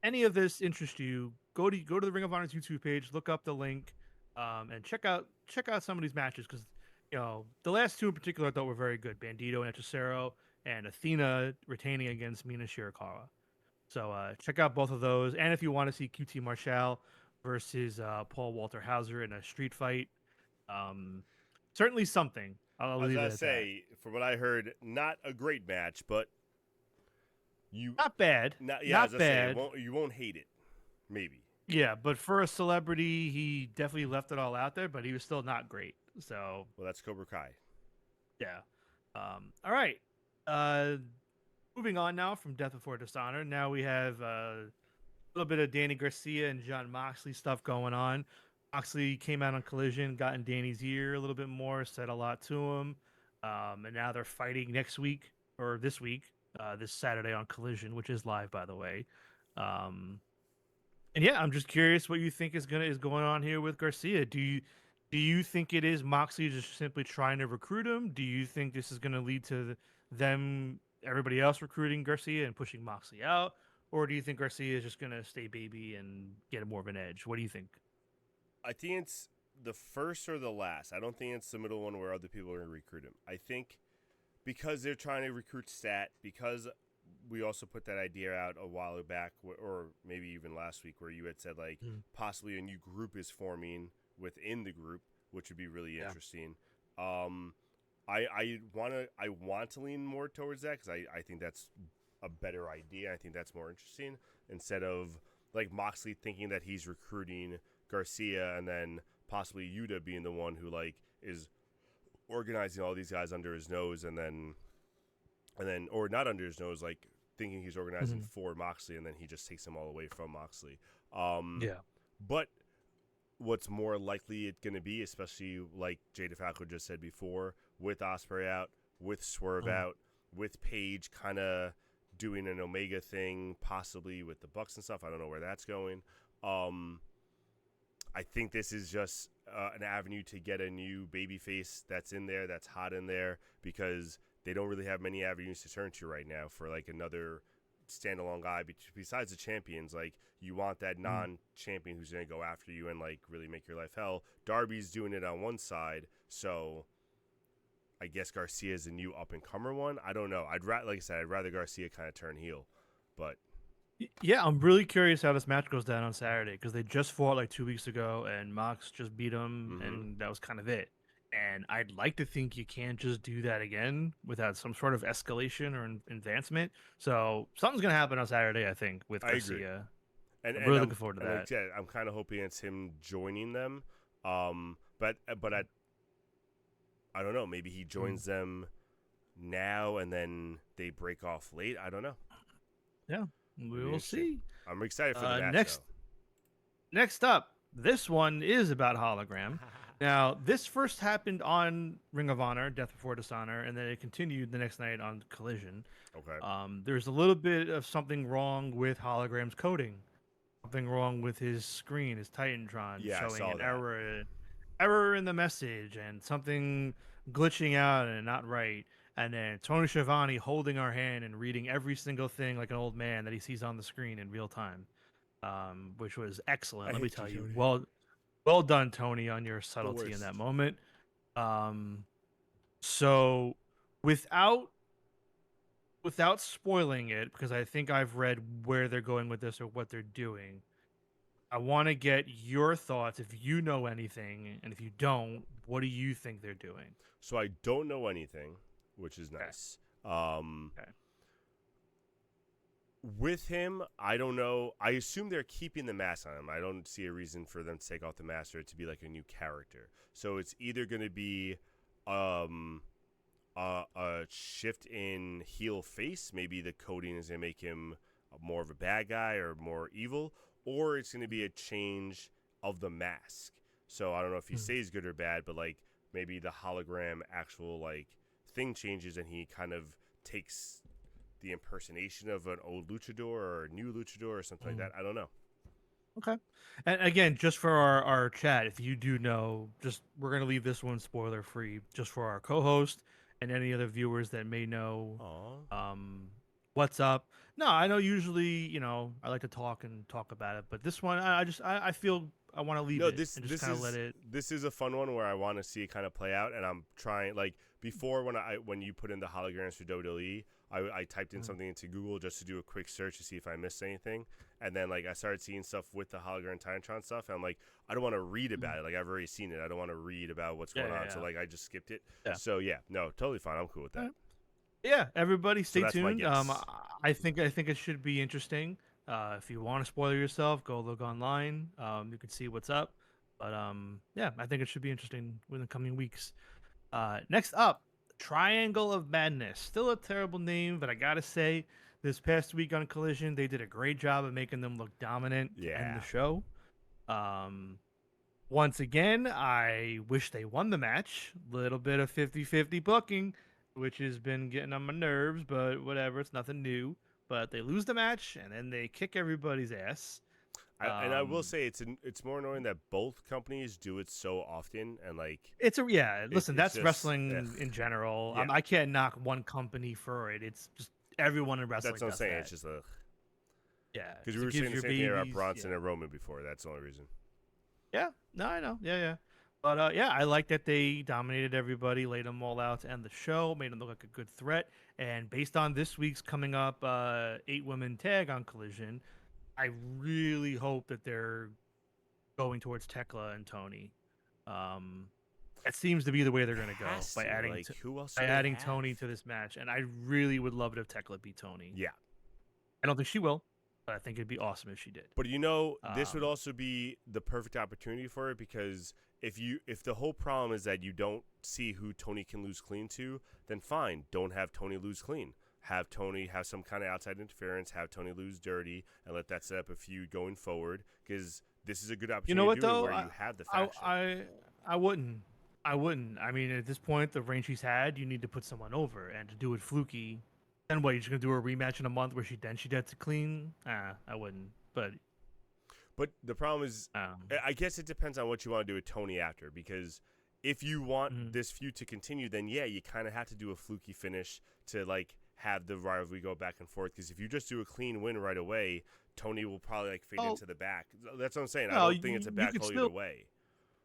Any of this interests you, go to the Ring of Honor's YouTube page, look up the link, and check out some of these matches, because the last 2 in particular I thought were very good. Bandito and Hechicero, and Athena retaining against Mina Shirakawa. So check out both of those. And if you want to see QT Marshall versus Paul Walter Hauser in a street fight, certainly something. I'll leave it at that. From what I heard, not a great match, but not bad. Not bad. You won't hate it, maybe. Yeah, but for a celebrity, he definitely left it all out there, but he was still not great. So that's Cobra Kai. Yeah. All right. Moving on now from Death Before Dishonor. Now we have a little bit of Danny Garcia and Jon Moxley stuff going on. Moxley came out on Collision, got in Danny's ear a little bit more, said a lot to him, and now they're fighting next week or this week, this Saturday on Collision, which is live, by the way. And yeah, I'm just curious what you think is going on here with Garcia. Do you think it is Moxley just simply trying to recruit him? Do you think this is going to lead to everybody else recruiting Garcia and pushing Moxley out? Or do you think Garcia is just going to stay baby and get more of an edge? What do you think? I think it's the first or the last. I don't think it's the middle one where other people are going to recruit him. I think because they're trying to recruit Stat, because we also put that idea out a while back, or maybe even last week, where you had said possibly a new group is forming within the group, which would be really interesting. I want to lean more towards that, because I think that's a better idea. I think that's more interesting, instead of Moxley thinking that he's recruiting Garcia and then possibly Yuta being the one who is organizing all these guys under his nose, and then or not under his nose, thinking he's organizing for Moxley, and then he just takes them all away from Moxley. But what's more likely it's going to be, especially like Jay DeFalco just said before, with Ospreay out, with Swerve out, with Paige kind of doing an Omega thing, possibly with the Bucks and stuff. I don't know where that's going. I think this is just an avenue to get a new babyface that's in there, that's hot in there, because they don't really have many avenues to turn to right now for another standalone guy besides the champions. You want that non-champion who's going to go after you and really make your life hell. Darby's doing it on one side, so I guess Garcia is a new up-and-comer one. I don't know. I'd rather Garcia kind of turn heel, but yeah, I'm really curious how this match goes down on Saturday, because they just fought 2 weeks ago and Mox just beat him, and that was kind of it. And I'd like to think you can't just do that again without some sort of escalation or advancement. So something's going to happen on Saturday, I think, with Garcia. And I'm really looking forward to that. I'm kind of hoping it's him joining them. But I don't know. Maybe he joins them now and then they break off late. I don't know. Yeah, we will see. I'm excited for the match. Next up, this one is about Hologram. Now, this first happened on Ring of Honor, Death Before Dishonor, and then it continued the next night on Collision. Okay. There's a little bit of something wrong with Hologram's coding. Something wrong with his screen, his Titantron, showing an error in the message, and something glitching out and not right. And then Tony Schiavone holding our hand and reading every single thing like an old man that he sees on the screen in real time, which was excellent. Let me tell you. Well done, Tony, on your subtlety in that moment. So without spoiling it, because I think I've read where they're going with this or what they're doing, I want to get your thoughts if you know anything, and if you don't, what do you think they're doing? So I don't know anything, which is nice. Okay. With him, I don't know. I assume they're keeping the mask on him. I don't see a reason for them to take off the mask or it to be a new character. So it's either going to be a shift in heel face. Maybe the coding is going to make him more of a bad guy or more evil, or it's going to be a change of the mask. So I don't know if he stays good or bad, but maybe the hologram actual thing changes and he kind of takes the impersonation of an old luchador or a new luchador or something like that. I don't know. Okay. And again, just for our chat, if you do know, just we're gonna leave this one spoiler free just for our co-host and any other viewers that may know what's up. No, I know usually, I like to talk about it, but this one I feel I want to leave No, it and just kind of let it. This is a fun one where I want to see it kind of play out, and I'm trying like before when you put in the holograms for WWE, I typed in something into Google just to do a quick search to see if I missed anything, and then like I started seeing stuff with the hologram Titantron stuff, and I'm like I don't want to read about it, like I've already seen it, I don't want to read about what's going on, so like I just skipped it. Yeah. So yeah, no, totally fine, I'm cool with that. Yeah, everybody, stay that's my tuned. guess. I think it should be interesting. If you want to spoil yourself, go look online. You can see what's up. But yeah, I think it should be interesting in the coming weeks. Next up, Triangle of Madness. Still a terrible name, but I gotta say, this past week on Collision, they did a great job of making them look dominant to end the show. Once again, I wish they won the match. Little bit of 50-50 booking, which has been getting on my nerves, but whatever, it's nothing new. But they lose the match, and then they kick everybody's ass. And I will say it's more annoying that both companies do it so often, and like listen, that's just, wrestling in general. Yeah. I can't knock one company for it. It's just everyone in wrestling. That's what I'm saying. That. It's just yeah, because we were saying the same thing about Bronson and Roman before. That's the only reason. Yeah, no, I know. Yeah. But yeah, I like that they dominated everybody, laid them all out to end the show, made them look like a good threat. And based on this week's coming up 8-women tag on Collision, I really hope that they're going towards Tekla and Tony. That seems to be the way they're going to go by adding Tony to this match. And I really would love it if Tekla beat Tony. Yeah. I don't think she will, but I think it'd be awesome if she did. But this would also be the perfect opportunity for it, because if the whole problem is that you don't see who Tony can lose clean to, then fine, don't have Tony lose clean. Have Tony have some kind of outside interference, have Tony lose dirty, and let that set up a feud going forward, because this is a good opportunity where you have the faction. I wouldn't. I mean, at this point, the reign she's had, you need to put someone over, and to do it fluky. Then what, you're just going to do a rematch in a month where she gets it clean? I wouldn't. But the problem is, I guess it depends on what you want to do with Tony after, because if you want this feud to continue, then yeah, you kind of have to do a fluky finish to like have the rivalry go back and forth, because if you just do a clean win right away, Tony will probably like fade into the back. That's what I'm saying. I don't think it's a bad call either way.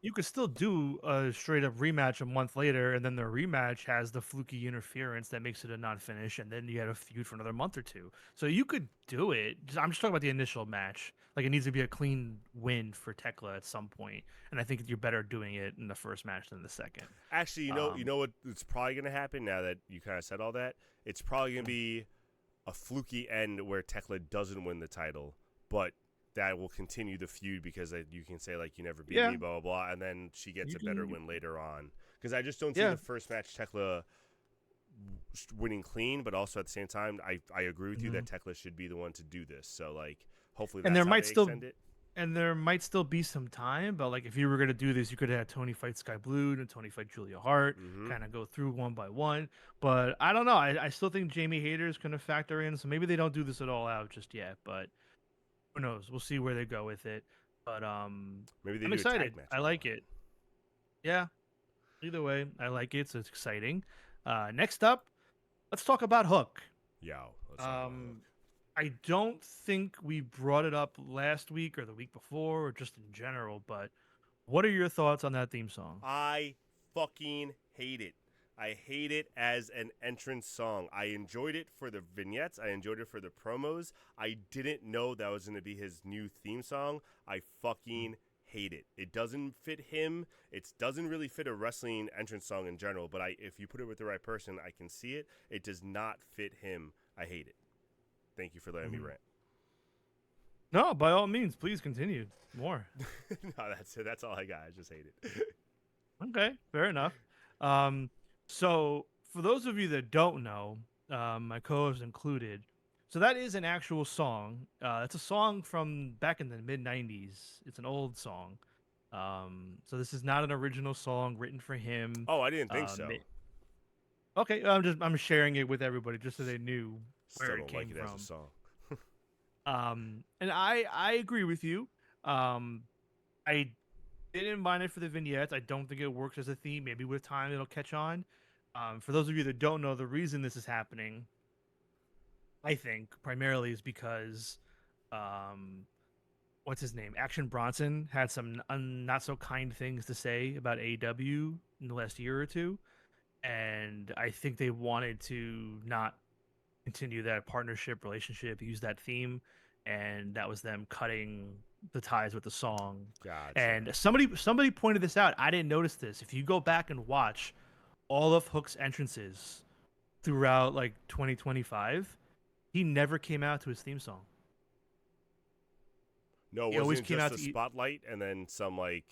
You could still do a straight up rematch a month later, and then the rematch has the fluky interference that makes it a non-finish, and then you had a feud for another month or two. So you could do it. I'm just talking about the initial match. Like, it needs to be a clean win for Tekla at some point, and I think you're better doing it in the first match than the second. Actually, you know what? It's probably going to happen now that you kind of said all that. It's probably going to be a fluky end where Tekla doesn't win the title, but that will continue the feud, because you can say like, you never beat me, blah blah blah, and then she gets a better win later on. Because I just don't see the first match Tekla winning clean, but also at the same time, I agree with you that Tekla should be the one to do this. So like, hopefully, that's extend it. And there might still be some time, but like if you were gonna do this, you could have Tony fight Sky Blue and Tony fight Julia Hart, kind of go through one by one. But I don't know. I still think Jamie Hayter is gonna factor in, so maybe they don't do this at all out just yet. But who knows? We'll see where they go with it. But maybe I'm excited. I like it. Yeah. Either way, I like it. So it's exciting. Next up, let's talk about Hook. I don't think we brought it up last week or the week before or just in general, but what are your thoughts on that theme song? I fucking hate it. I hate it as an entrance song. I enjoyed it for the vignettes. I enjoyed it for the promos. I didn't know that was going to be his new theme song. I fucking hate it. It doesn't fit him. It doesn't really fit a wrestling entrance song in general, but if you put it with the right person, I can see it. It does not fit him. I hate it. Thank you for letting me rant. No, by all means, please continue. More. No, that's it. That's all I got. I just hate it. Okay, fair enough. So, for those of you that don't know, my co-host included, so that is an actual song. It's a song from back in the mid-'90s. It's an old song. So this is not an original song written for him. Oh, I didn't think so. Okay, I'm sharing it with everybody just so they knew where Still it don't like came it as a from. song. And I agree with you. Um, I didn't mind it for the vignettes. I don't think it works as a theme. Maybe with time it'll catch on. For those of you that don't know, the reason this is happening, I think, primarily is because, um, what's his name? Action Bronson had some not so kind things to say about AEW in the last year or two, and I think they wanted to not continue that partnership relationship, use that theme, and that was them cutting the ties with the song. Gotcha. And somebody pointed this out. I didn't notice this. If you go back and watch all of Hook's entrances throughout like 2025, he never came out to his theme song. No, He always wasn't it came just out the to spotlight and then some like?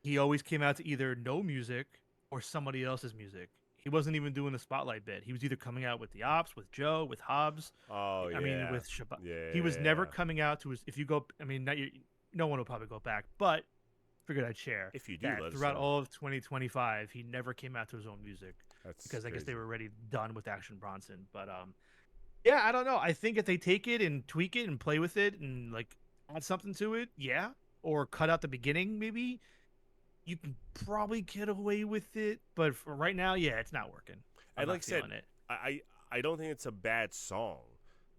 he always came out to either no music or somebody else's music. He wasn't even doing the spotlight bit. He was either coming out with the Ops, with Joe, with Hobbs. Oh I mean, yeah, with Shabbat. yeah, He was never yeah. coming out to his. If you go, I mean, not you, no one will probably go back, but figured I'd share If you do, that let us throughout know. all of 2025, he never came out to his own music That's because I guess they crazy. were already done with Action Bronson. But yeah, I don't know. I think if they take it and tweak it and play with it and like add something to it, yeah, or cut out the beginning, maybe you can probably get away with it. But for right now, yeah, it's not working. I'm And like not I said, feeling it. I don't think it's a bad song.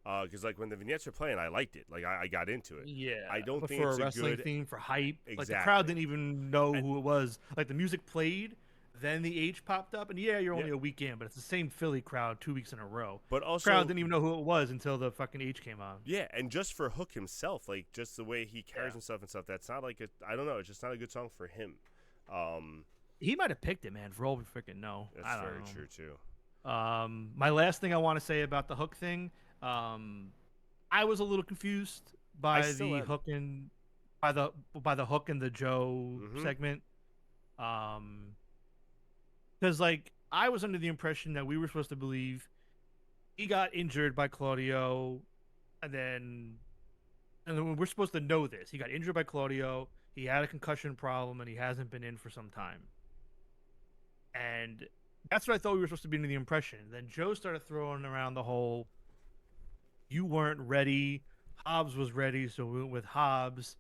Because like when the vignettes were playing, I liked it. Like I got into it. Yeah, I don't but think for a it's a wrestling good theme, for hype, like the crowd exactly. didn't even know And who it was. Like the music played, then the H popped up, and yeah, you're yeah, only a week in, but it's the same Philly crowd 2 weeks in a row. but Crowd also didn't even know who it was until the fucking H came on. yeah, and just for Hook himself, like just the way he carries Yeah, himself and stuff, that's not like a. I don't know. It's just not a good song for him. Um, he might have picked it, man. For all we freaking know, that's I don't very know. true too. My last thing I want to say about the Hook thing, um, I was a little confused I by still the am. Hook and by the Hook and the Joe Mm-hmm. segment. Because like I was under the impression that we were supposed to believe he got injured by Claudio, and then we're supposed to know this. He got injured by Claudio. He had a concussion problem, and he hasn't been in for some time. And that's what I thought we were supposed to be under the impression. Then Joe started throwing around the whole "you weren't ready." Hobbs was ready, so we went with Hobbs,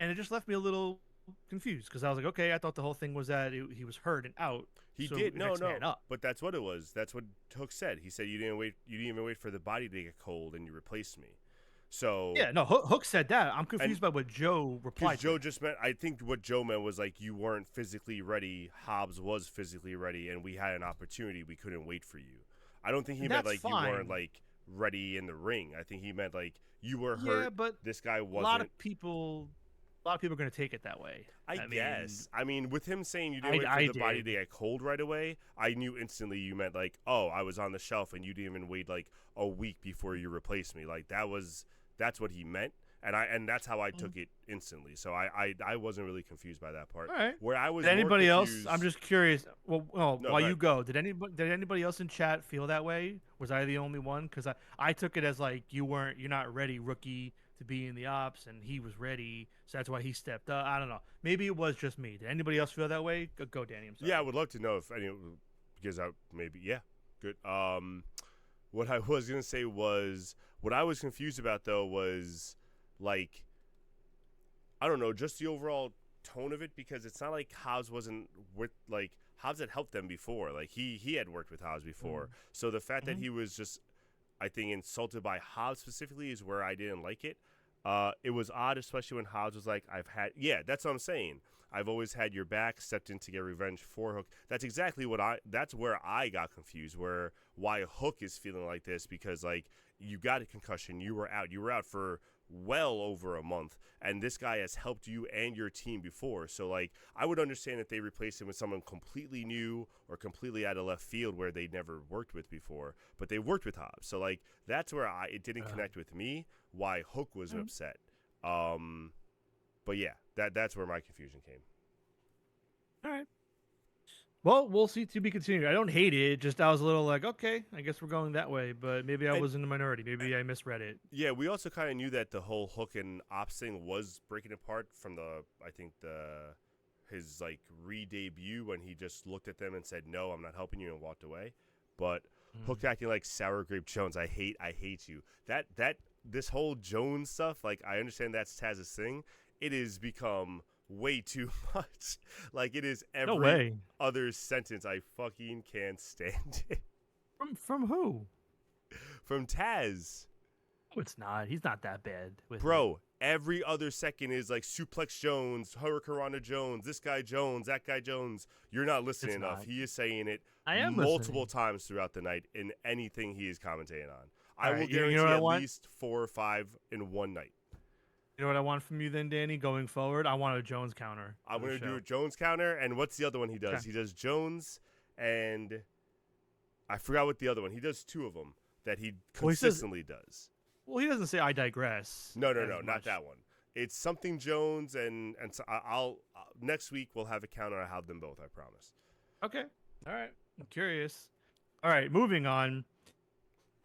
and it just left me a little confused because I was like, okay, I thought the whole thing was that he was hurt and out, He so did no next no, man up. but that's what it was. That's what Hook said. He said you didn't wait. You didn't even wait for the body to get cold, and you replaced me. So Yeah, no, Hook said that. I'm and confused by what Joe because replied to Joe him. just meant, I think what Joe meant was like you weren't physically ready. Hobbs was physically ready, and we had an opportunity. We couldn't wait for you. I don't think he And meant that's like you weren't fine. like ready in the ring. I think he meant like you were Yeah, hurt. but This guy a lot wasn't. of people, a lot of people are going to take it that way. I I mean, guess. I mean, with him saying you didn't wait for I the body to did. get cold right away, I knew instantly you meant like, oh, I was on the shelf and you didn't even wait like a week before you replaced me. Like that's what he meant, and that's how I Mm. took it instantly. So I wasn't really confused by that part. All right. Where I Did was more anybody else? I'm confused. just curious. Well, No, while go you ahead. go, did anybody else in chat feel that way? Was I the only one? Because I took it as like you're not ready, rookie, to be in the ops, and he was ready, so that's why he stepped up. I don't know. Maybe it was just me. Did anybody else feel that way? Go Danny. I'm Yeah, I sorry. would love to know if any because I maybe yeah, good. What I was gonna say was what I was confused about though was like I don't know, just the overall tone of it because it's not like Hobbs wasn't with like Hobbs had helped them before. Like he had worked with Hobbs before. So the fact that Mm-hmm. he was just I think insulted by Hobbs specifically is where I didn't like it. It was odd, especially when Hobbs was like, "I've had, yeah, that's what I'm saying. I've always had your back. Stepped in to get revenge for Hook." That's exactly what I. That's where I got confused. Where why Hook is feeling like this because like you got a concussion, you were out. You were out for well over a month, and this guy has helped you and your team before. So like I would understand if they replaced him with someone completely new or completely out of left field where they never worked with before, but they worked with Hobbs. So like that's where it didn't connect with me. Why Hook was Mm. upset. Um, but yeah, that's where my confusion came. All right. Well, we'll see to be continued. I don't hate it. Just I was a little like, okay, I guess we're going that way. But maybe I And was in the minority. uh, Maybe I misread it. yeah, we also kind of knew that the whole Hook and Ops thing was breaking apart from I think his like re-debut when he just looked at them and said, "No, I'm not helping you," and walked away. But Hook acting like Sour Grape Jones, I hate you. This whole Jones stuff, like I understand that's Taz's thing. It has become way too much. Like it is No every way. other sentence. I fucking can't stand it. From who? From Taz. Oh, it's not. He's not that bad. With Bro, every other second is like Suplex Jones, Hurricanrana Jones, this guy Jones, that guy Jones. You're not listening enough. not. He is saying it I am multiple listening. times throughout the night in anything he is commentating on. I All will right, guarantee know what I at want? least 4 or 5 in one night. You know what I want from you then, Danny? Going forward, I want a Jones counter. I'm for the going to do show. a Jones counter. And what's the other one he does? Okay. He does Jones and I forgot what the other one. He does 2 of them that he consistently does. Well, he doesn't say I digress. No, as not much. that one. It's something Jones, and so I'll next week we'll have a counter. I'll have them both. I promise. Okay. All right. I'm curious. All right. Moving on.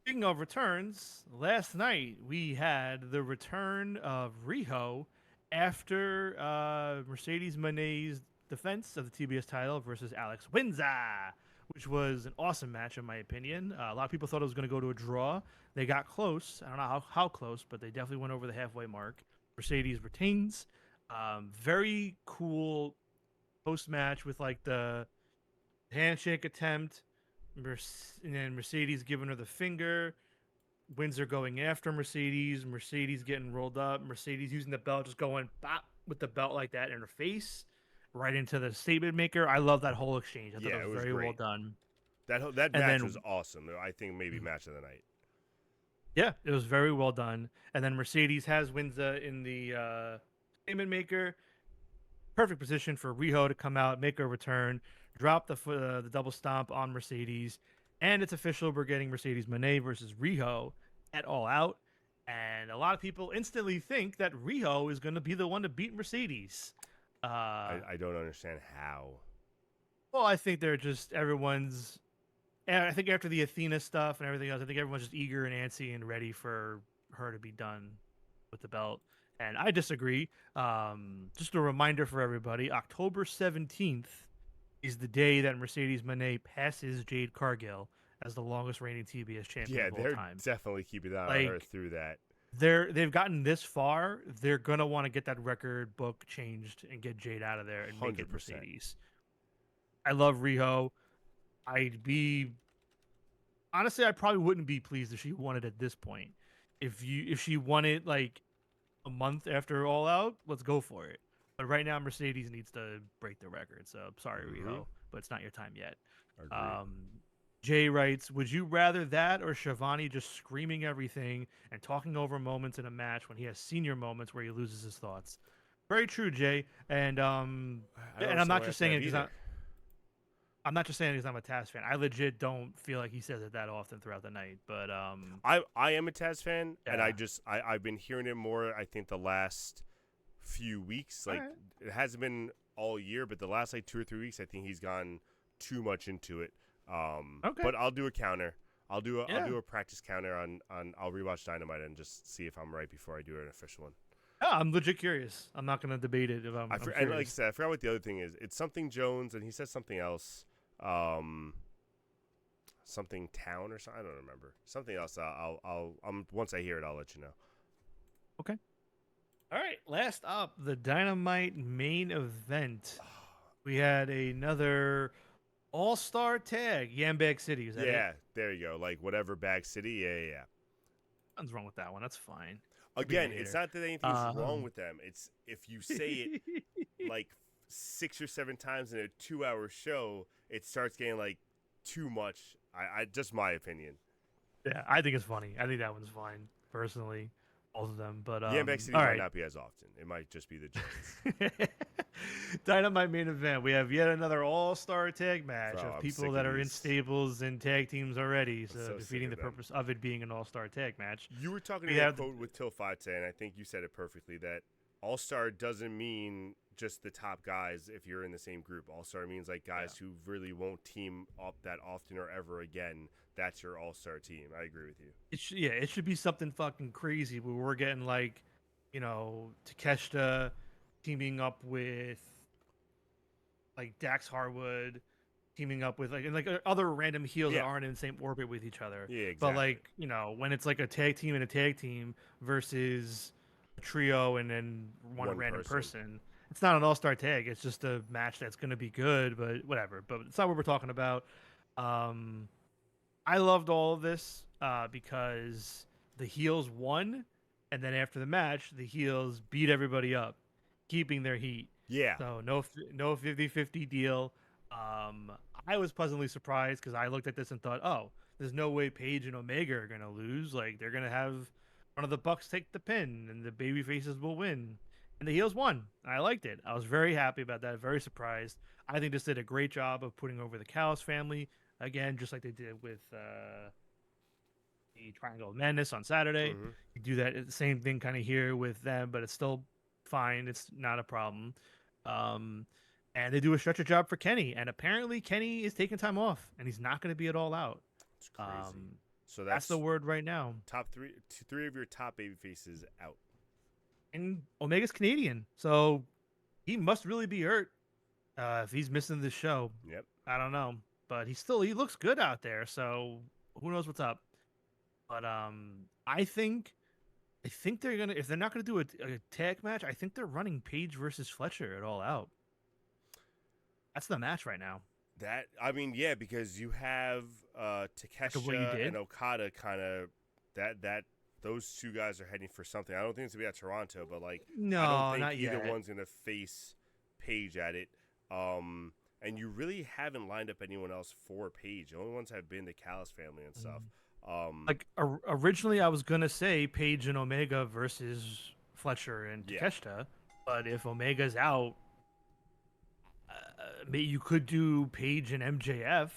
Speaking of returns, last night we had the return of Riho after Mercedes Monet's defense of the TBS title versus Alex Windsor, which was an awesome match in my opinion. A lot of people thought it was going to go to a draw. They got close. I don't know how close, but they definitely went over the halfway mark. Mercedes retains. Very cool post match with like the handshake attempt, and then Mercedes giving her the finger. Windsor going after Mercedes. Mercedes getting rolled up. Mercedes using the belt, just going bop with the belt like that in her face, right into the statement maker. I love that whole exchange. I thought it was very well done. That match was awesome. I think maybe match of the night. Yeah, it was very well done. And then Mercedes has Windsor in the statement maker. Perfect position for Riho to come out, make a return, drop the double stomp on Mercedes. And it's official. We're getting Mercedes Moné versus Riho at All Out. And a lot of people instantly think that Riho is going to be the one to beat Mercedes. I don't understand how. Well, I think they're just everyone's. And I think after the Athena stuff and everything else, I think everyone's just eager and antsy and ready for her to be done with the belt. And I disagree. Just a reminder for everybody: October 17th is the day that Mercedes Moné passes Jade Cargill as the longest reigning TBS champion of all time. They're definitely keeping that on her through that. They've gotten this far. They're gonna want to get that record book changed and get Jade out of there and 100%. Make it Mercedes. I love Riho. Honestly, I probably wouldn't be pleased if she won it at this point. If she won it like a month after All Out, let's go for it. But right now, Mercedes needs to break the record. So sorry, Riho, but it's not your time yet. Jay writes, would you rather that or Shivani just screaming everything and talking over moments in a match when he has senior moments where he loses his thoughts? Very true, Jay. And I'm not just saying it because I'm not just saying it because I'm a Taz fan. I legit don't feel like he says it that often throughout the night. But I am a Taz fan, and I've been hearing it more. I think the last few weeks, like it hasn't been all year, but the last like 2 or 3 weeks, I think he's gone too much into it. But I'll do a counter. I'll do a practice counter on. I'll rewatch Dynamite and just see if I'm right before I do an official one. Yeah, I'm legit curious. I'm not gonna debate it. I'm and like I said, I forgot what the other thing is. It's something Jones, and he says something else. Something Town or something. I don't remember. Something else. I'll once I hear it, I'll let you know. Okay. All right. Last up, the Dynamite main event. We had another all-star tag, Yambag City. Is that it? There you go. Like whatever Bag City. Yeah. Nothing's wrong with that one. That's fine. Again, it's not that anything's wrong with them. It's if you say it like 6 or 7 times in a 2-hour show, it starts getting like too much. I just my opinion. Yeah, I think it's funny. I think that one's fine personally, both of them. But Yambag City might not be as often. It might just be the Jones. Dynamite main event. We have yet another all-star tag match of people that are in stables and tag teams already, so defeating the purpose of it being an all-star tag match. You were talking about a quote with Till Five today, and I think you said it perfectly, that all-star doesn't mean just the top guys if you're in the same group. All-star means like guys who really won't team up that often or ever again. That's your all-star team. I agree with you. It should be something fucking crazy where we're getting like, Takeshita teaming up with like Dax Harwood, teaming up with like other random heels that Yeah. aren't in the same orbit with each other. Yeah, But exactly. like, when it's like a tag team and a tag team versus a trio and then one One random person. person, it's not an all-star tag. It's just a match that's going to be good, but whatever. But it's not what we're talking about. Um, I loved all of this because the heels won, and then after the match, the heels beat everybody up, keeping their heat. Yeah. So no 50-50 deal. Um, I was pleasantly surprised because I looked at this and thought, oh, there's no way Paige and Omega are gonna lose. Like they're gonna have one of the Bucks take the pin, and the baby faces will win. And the heels won. I liked it. I was very happy about that. Very surprised. I think this did a great job of putting over the Callis family again, just like they did with the Triangle of Madness on Saturday. Hmm. You do that the same thing kind of here with them, but it's still fine. It's not a problem. Um, and they do a stretcher job for Kenny, and apparently Kenny is taking time off, and he's not going to be at All Out. It's crazy. So That's the that's word right now. top three, three of your top baby faces out. And Omega's Canadian, so he must really be hurt if he's missing this show. Yep. I don't know, but he looks good out there. So who knows what's up? But I think they're gonna, if they're not gonna do a tag match, I think they're running Page versus Fletcher at All Out. That's the match right now. That I mean, yeah, because you have After what you Takeshita did, and Okada kind of that those two guys are heading for something. I don't think it's gonna be at Toronto, but like I don't no, think not either yet. one's gonna face Page at it. And you really haven't lined up anyone else for Page. The only ones have been the Callis family and stuff. Like originally, I was gonna say Page and Omega versus Fletcher and Yeah, Takeshita, but if Omega's out, you could do Page and MJF.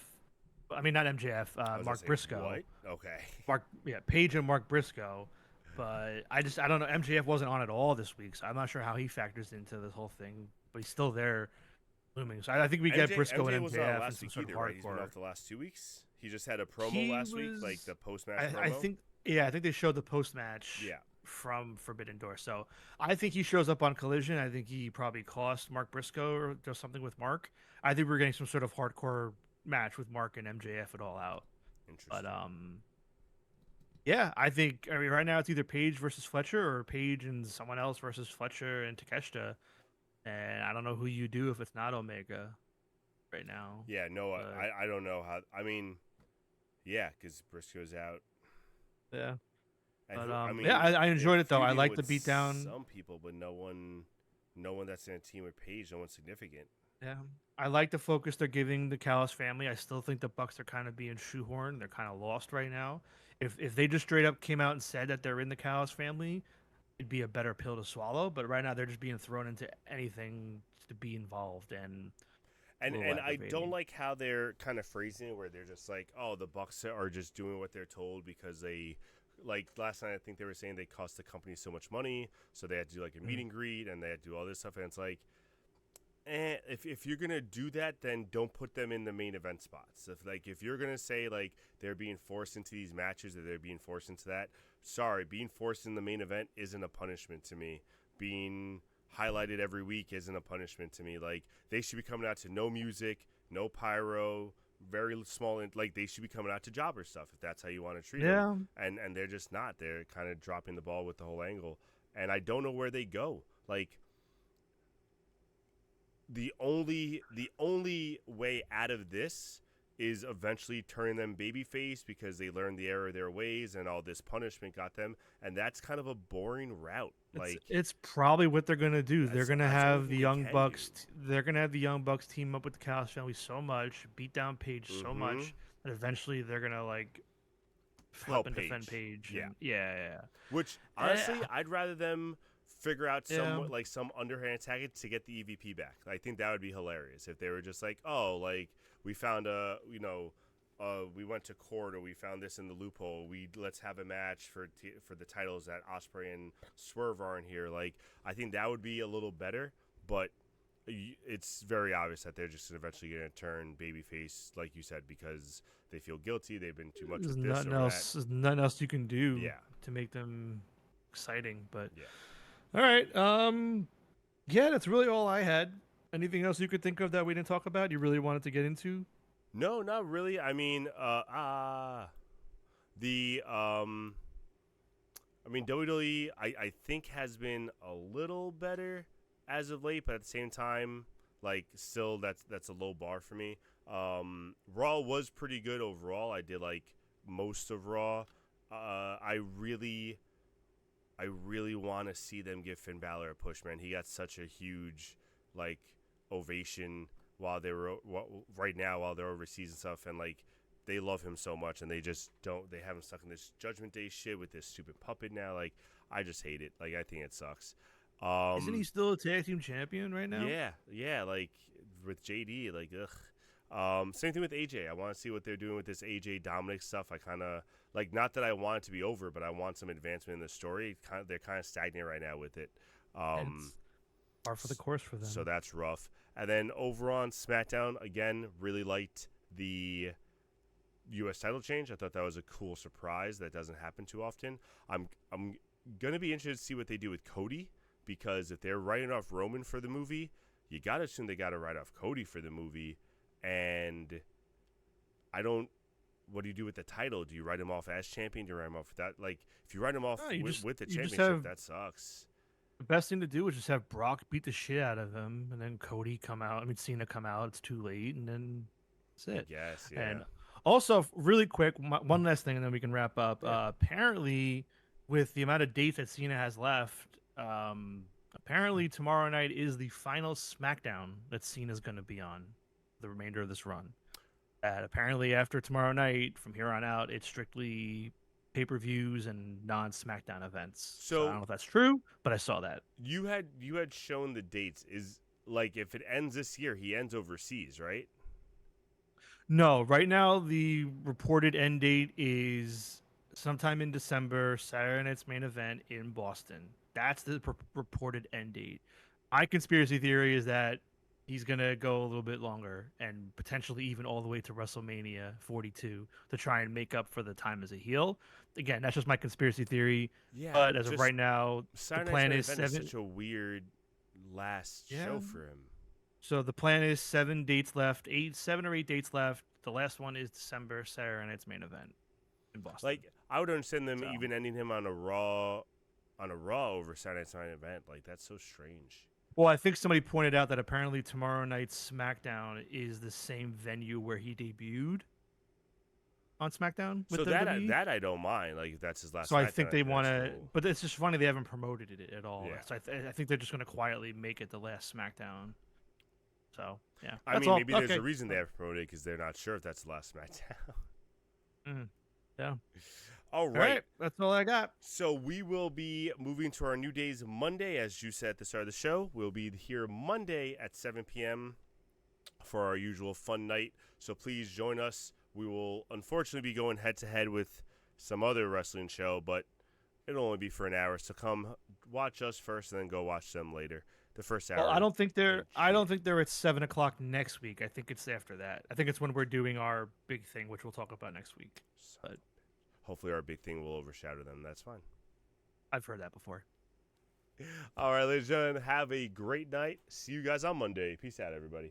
I mean, not MJF. I was gonna Mark say Briscoe. what? Okay. Page and Mark Briscoe. But I don't know. MJF wasn't on at all this week, so I'm not sure how he factors into this whole thing. But he's still there, looming. So I think we get Briscoe MJ and wasn't on MJF and last some week sort either, of right? He's been hardcore. off the last 2 weeks. He just had a promo He last week, was. like the post match I promo. think. Yeah, I think they showed the post match. Yeah. From Forbidden Door. So I think he shows up on Collision. I think he probably cost Mark Briscoe or does something with Mark. I think we're getting some sort of hardcore match with Mark and MJF at All Out. Interesting. But yeah, I mean right now it's either Page versus Fletcher or Page and someone else versus Fletcher and Takeshita. And I don't know who you do if it's not Omega right now. Yeah, no, But I don't know how. I mean, yeah, because Briscoe's out. yeah. And But I mean, yeah, I they're enjoyed it though. I feuding like the with beatdown. some people, but no one that's in a team with Paige, no one significant. Yeah, I like the focus they're giving the Callis family. I still think the Bucks are kind of being shoehorned. They're kind of lost right now. If they just straight up came out and said that they're in the Callis family, it'd be a better pill to swallow. But right now they're just being thrown into anything to be involved, and a little And I don't aggravating. like how they're kind of phrasing it, where they're just like, oh, the Bucks are just doing what they're told because they. Like last night, I think they were saying they cost the company so much money, so they had to do like a meet and greet, and they had to do all this stuff. And it's like, if you're gonna do that, then don't put them in the main event spots. If you're gonna say like they're being forced into these matches or they're being forced into that, sorry, being forced in the main event isn't a punishment to me. Being highlighted every week isn't a punishment to me. Like they should be coming out to no music, no pyro, very small. Like they should be coming out to jobber stuff if that's how you want to treat them. Yeah, And they're just not. They're kind of dropping the ball with the whole angle. And I don't know where they go. Like the only way out of this is eventually turning them babyface because they learned the error of their ways and all this punishment got them, and that's kind of a boring route. it's probably what they're gonna do. They're gonna that's the only have thing the they Young can Bucks. do. They're gonna have the Young Bucks team up with the Callis family so much, beat down Page so Mm-hmm. much that eventually they're gonna like flip Help and defend Paige. Page. Yeah. And, yeah. Which honestly, Eh, I'd rather them figure out Yeah. some underhand tactic to get the EVP back. I think that would be hilarious if they were just like, oh, like we found we went to court or we found this in the loophole. Let's have a match for the titles that Osprey and Swerve aren't here. Like I think that would be a little better, but it's very obvious that they're just eventually going to turn babyface, like you said, because they feel guilty. They've been too much There's with this nothing or else. There's nothing else you can do Yeah. to make them exciting. But Yeah. all right. Yeah, that's really all I had. Anything else you could think of that we didn't talk about? You really wanted to get into? No, not really. I mean, the I mean, WWE, I think has been a little better as of late, but at the same time, like still that's a low bar for me. Raw was pretty good overall. I did like most of Raw. I really want to see them give Finn Balor a push, man. He got such a huge like ovation while they were right now while they're overseas and stuff, and like they love him so much, and they just don't. They have him stuck in this Judgment Day shit with this stupid puppet now. Like I just hate it. Like I think it sucks. Isn't he still a tag team champion right now? Yeah. Like with JD, like ugh. Same thing with AJ. I want to see what they're doing with this AJ Dominic stuff. I kind of like, not that I want it to be over, but I want some advancement in the story. They're kind of stagnant right now with it. It's par for the course for them. So that's rough. And then over on SmackDown, again, really liked the U.S. title change. I thought that was a cool surprise that doesn't happen too often. I'm gonna be interested to see what they do with Cody, because if they're writing off Roman for the movie, you gotta assume they gotta write off Cody for the movie. And I don't. What do you do with the title? Do you write him off as champion? Do you write him off with that? Like, if you write him off with the championship, that sucks. The best thing to do is just have Brock beat the shit out of him, and then Cody come out. I mean, Cena come out. It's too late, and then that's it. Yes, yeah. And also, really quick, one last thing, and then we can wrap up. Yeah. Apparently, with the amount of dates that Cena has left, apparently tomorrow night is the final SmackDown that Cena's going to be on the remainder of this run. And apparently, after tomorrow night, from here on out, it's strictly pay-per-views and non-SmackDown events. So I don't know if that's true, but I saw that. You had shown the dates. Is like, if it ends this year, he ends overseas, right? No, right now the reported end date is sometime in December, Saturday night's main event in Boston. That's the reported end date. My conspiracy theory is that he's going to go a little bit longer and potentially even all the way to WrestleMania 42 to try and make up for the time as a heel. Again, that's just my conspiracy theory. Yeah. But as of right now, Saturday the plan is such a weird last show for him. So the plan is 7 dates left, 7 or 8 dates left. The last one is December, Saturday night's main event in Boston. Like, I would understand them even ending him on a Raw over Saturday night's main event. Like, that's so strange. Well, I think somebody pointed out that apparently tomorrow night's SmackDown is the same venue where he debuted on SmackDown. With so that I don't mind. Like, if that's his last. So I think they want to, but it's just funny they haven't promoted it at all. Yeah. So I think they're just going to quietly make it the last SmackDown. So yeah, I mean, maybe there's a reason they have promoted it, because they're not sure if that's the last SmackDown. Yeah. All right. That's all I got. So we will be moving to our new days Monday, as you said at the start of the show. We'll be here Monday at 7 p.m. for our usual fun night. So please join us. We will unfortunately be going head-to-head with some other wrestling show, but it'll only be for an hour. So come watch us first and then go watch them later. The first hour. Well, I don't think they're at 7 o'clock next week. I think it's after that. I think it's when we're doing our big thing, which we'll talk about next week. But hopefully our big thing will overshadow them. That's fine. I've heard that before. All right, ladies and gentlemen, have a great night. See you guys on Monday. Peace out, everybody.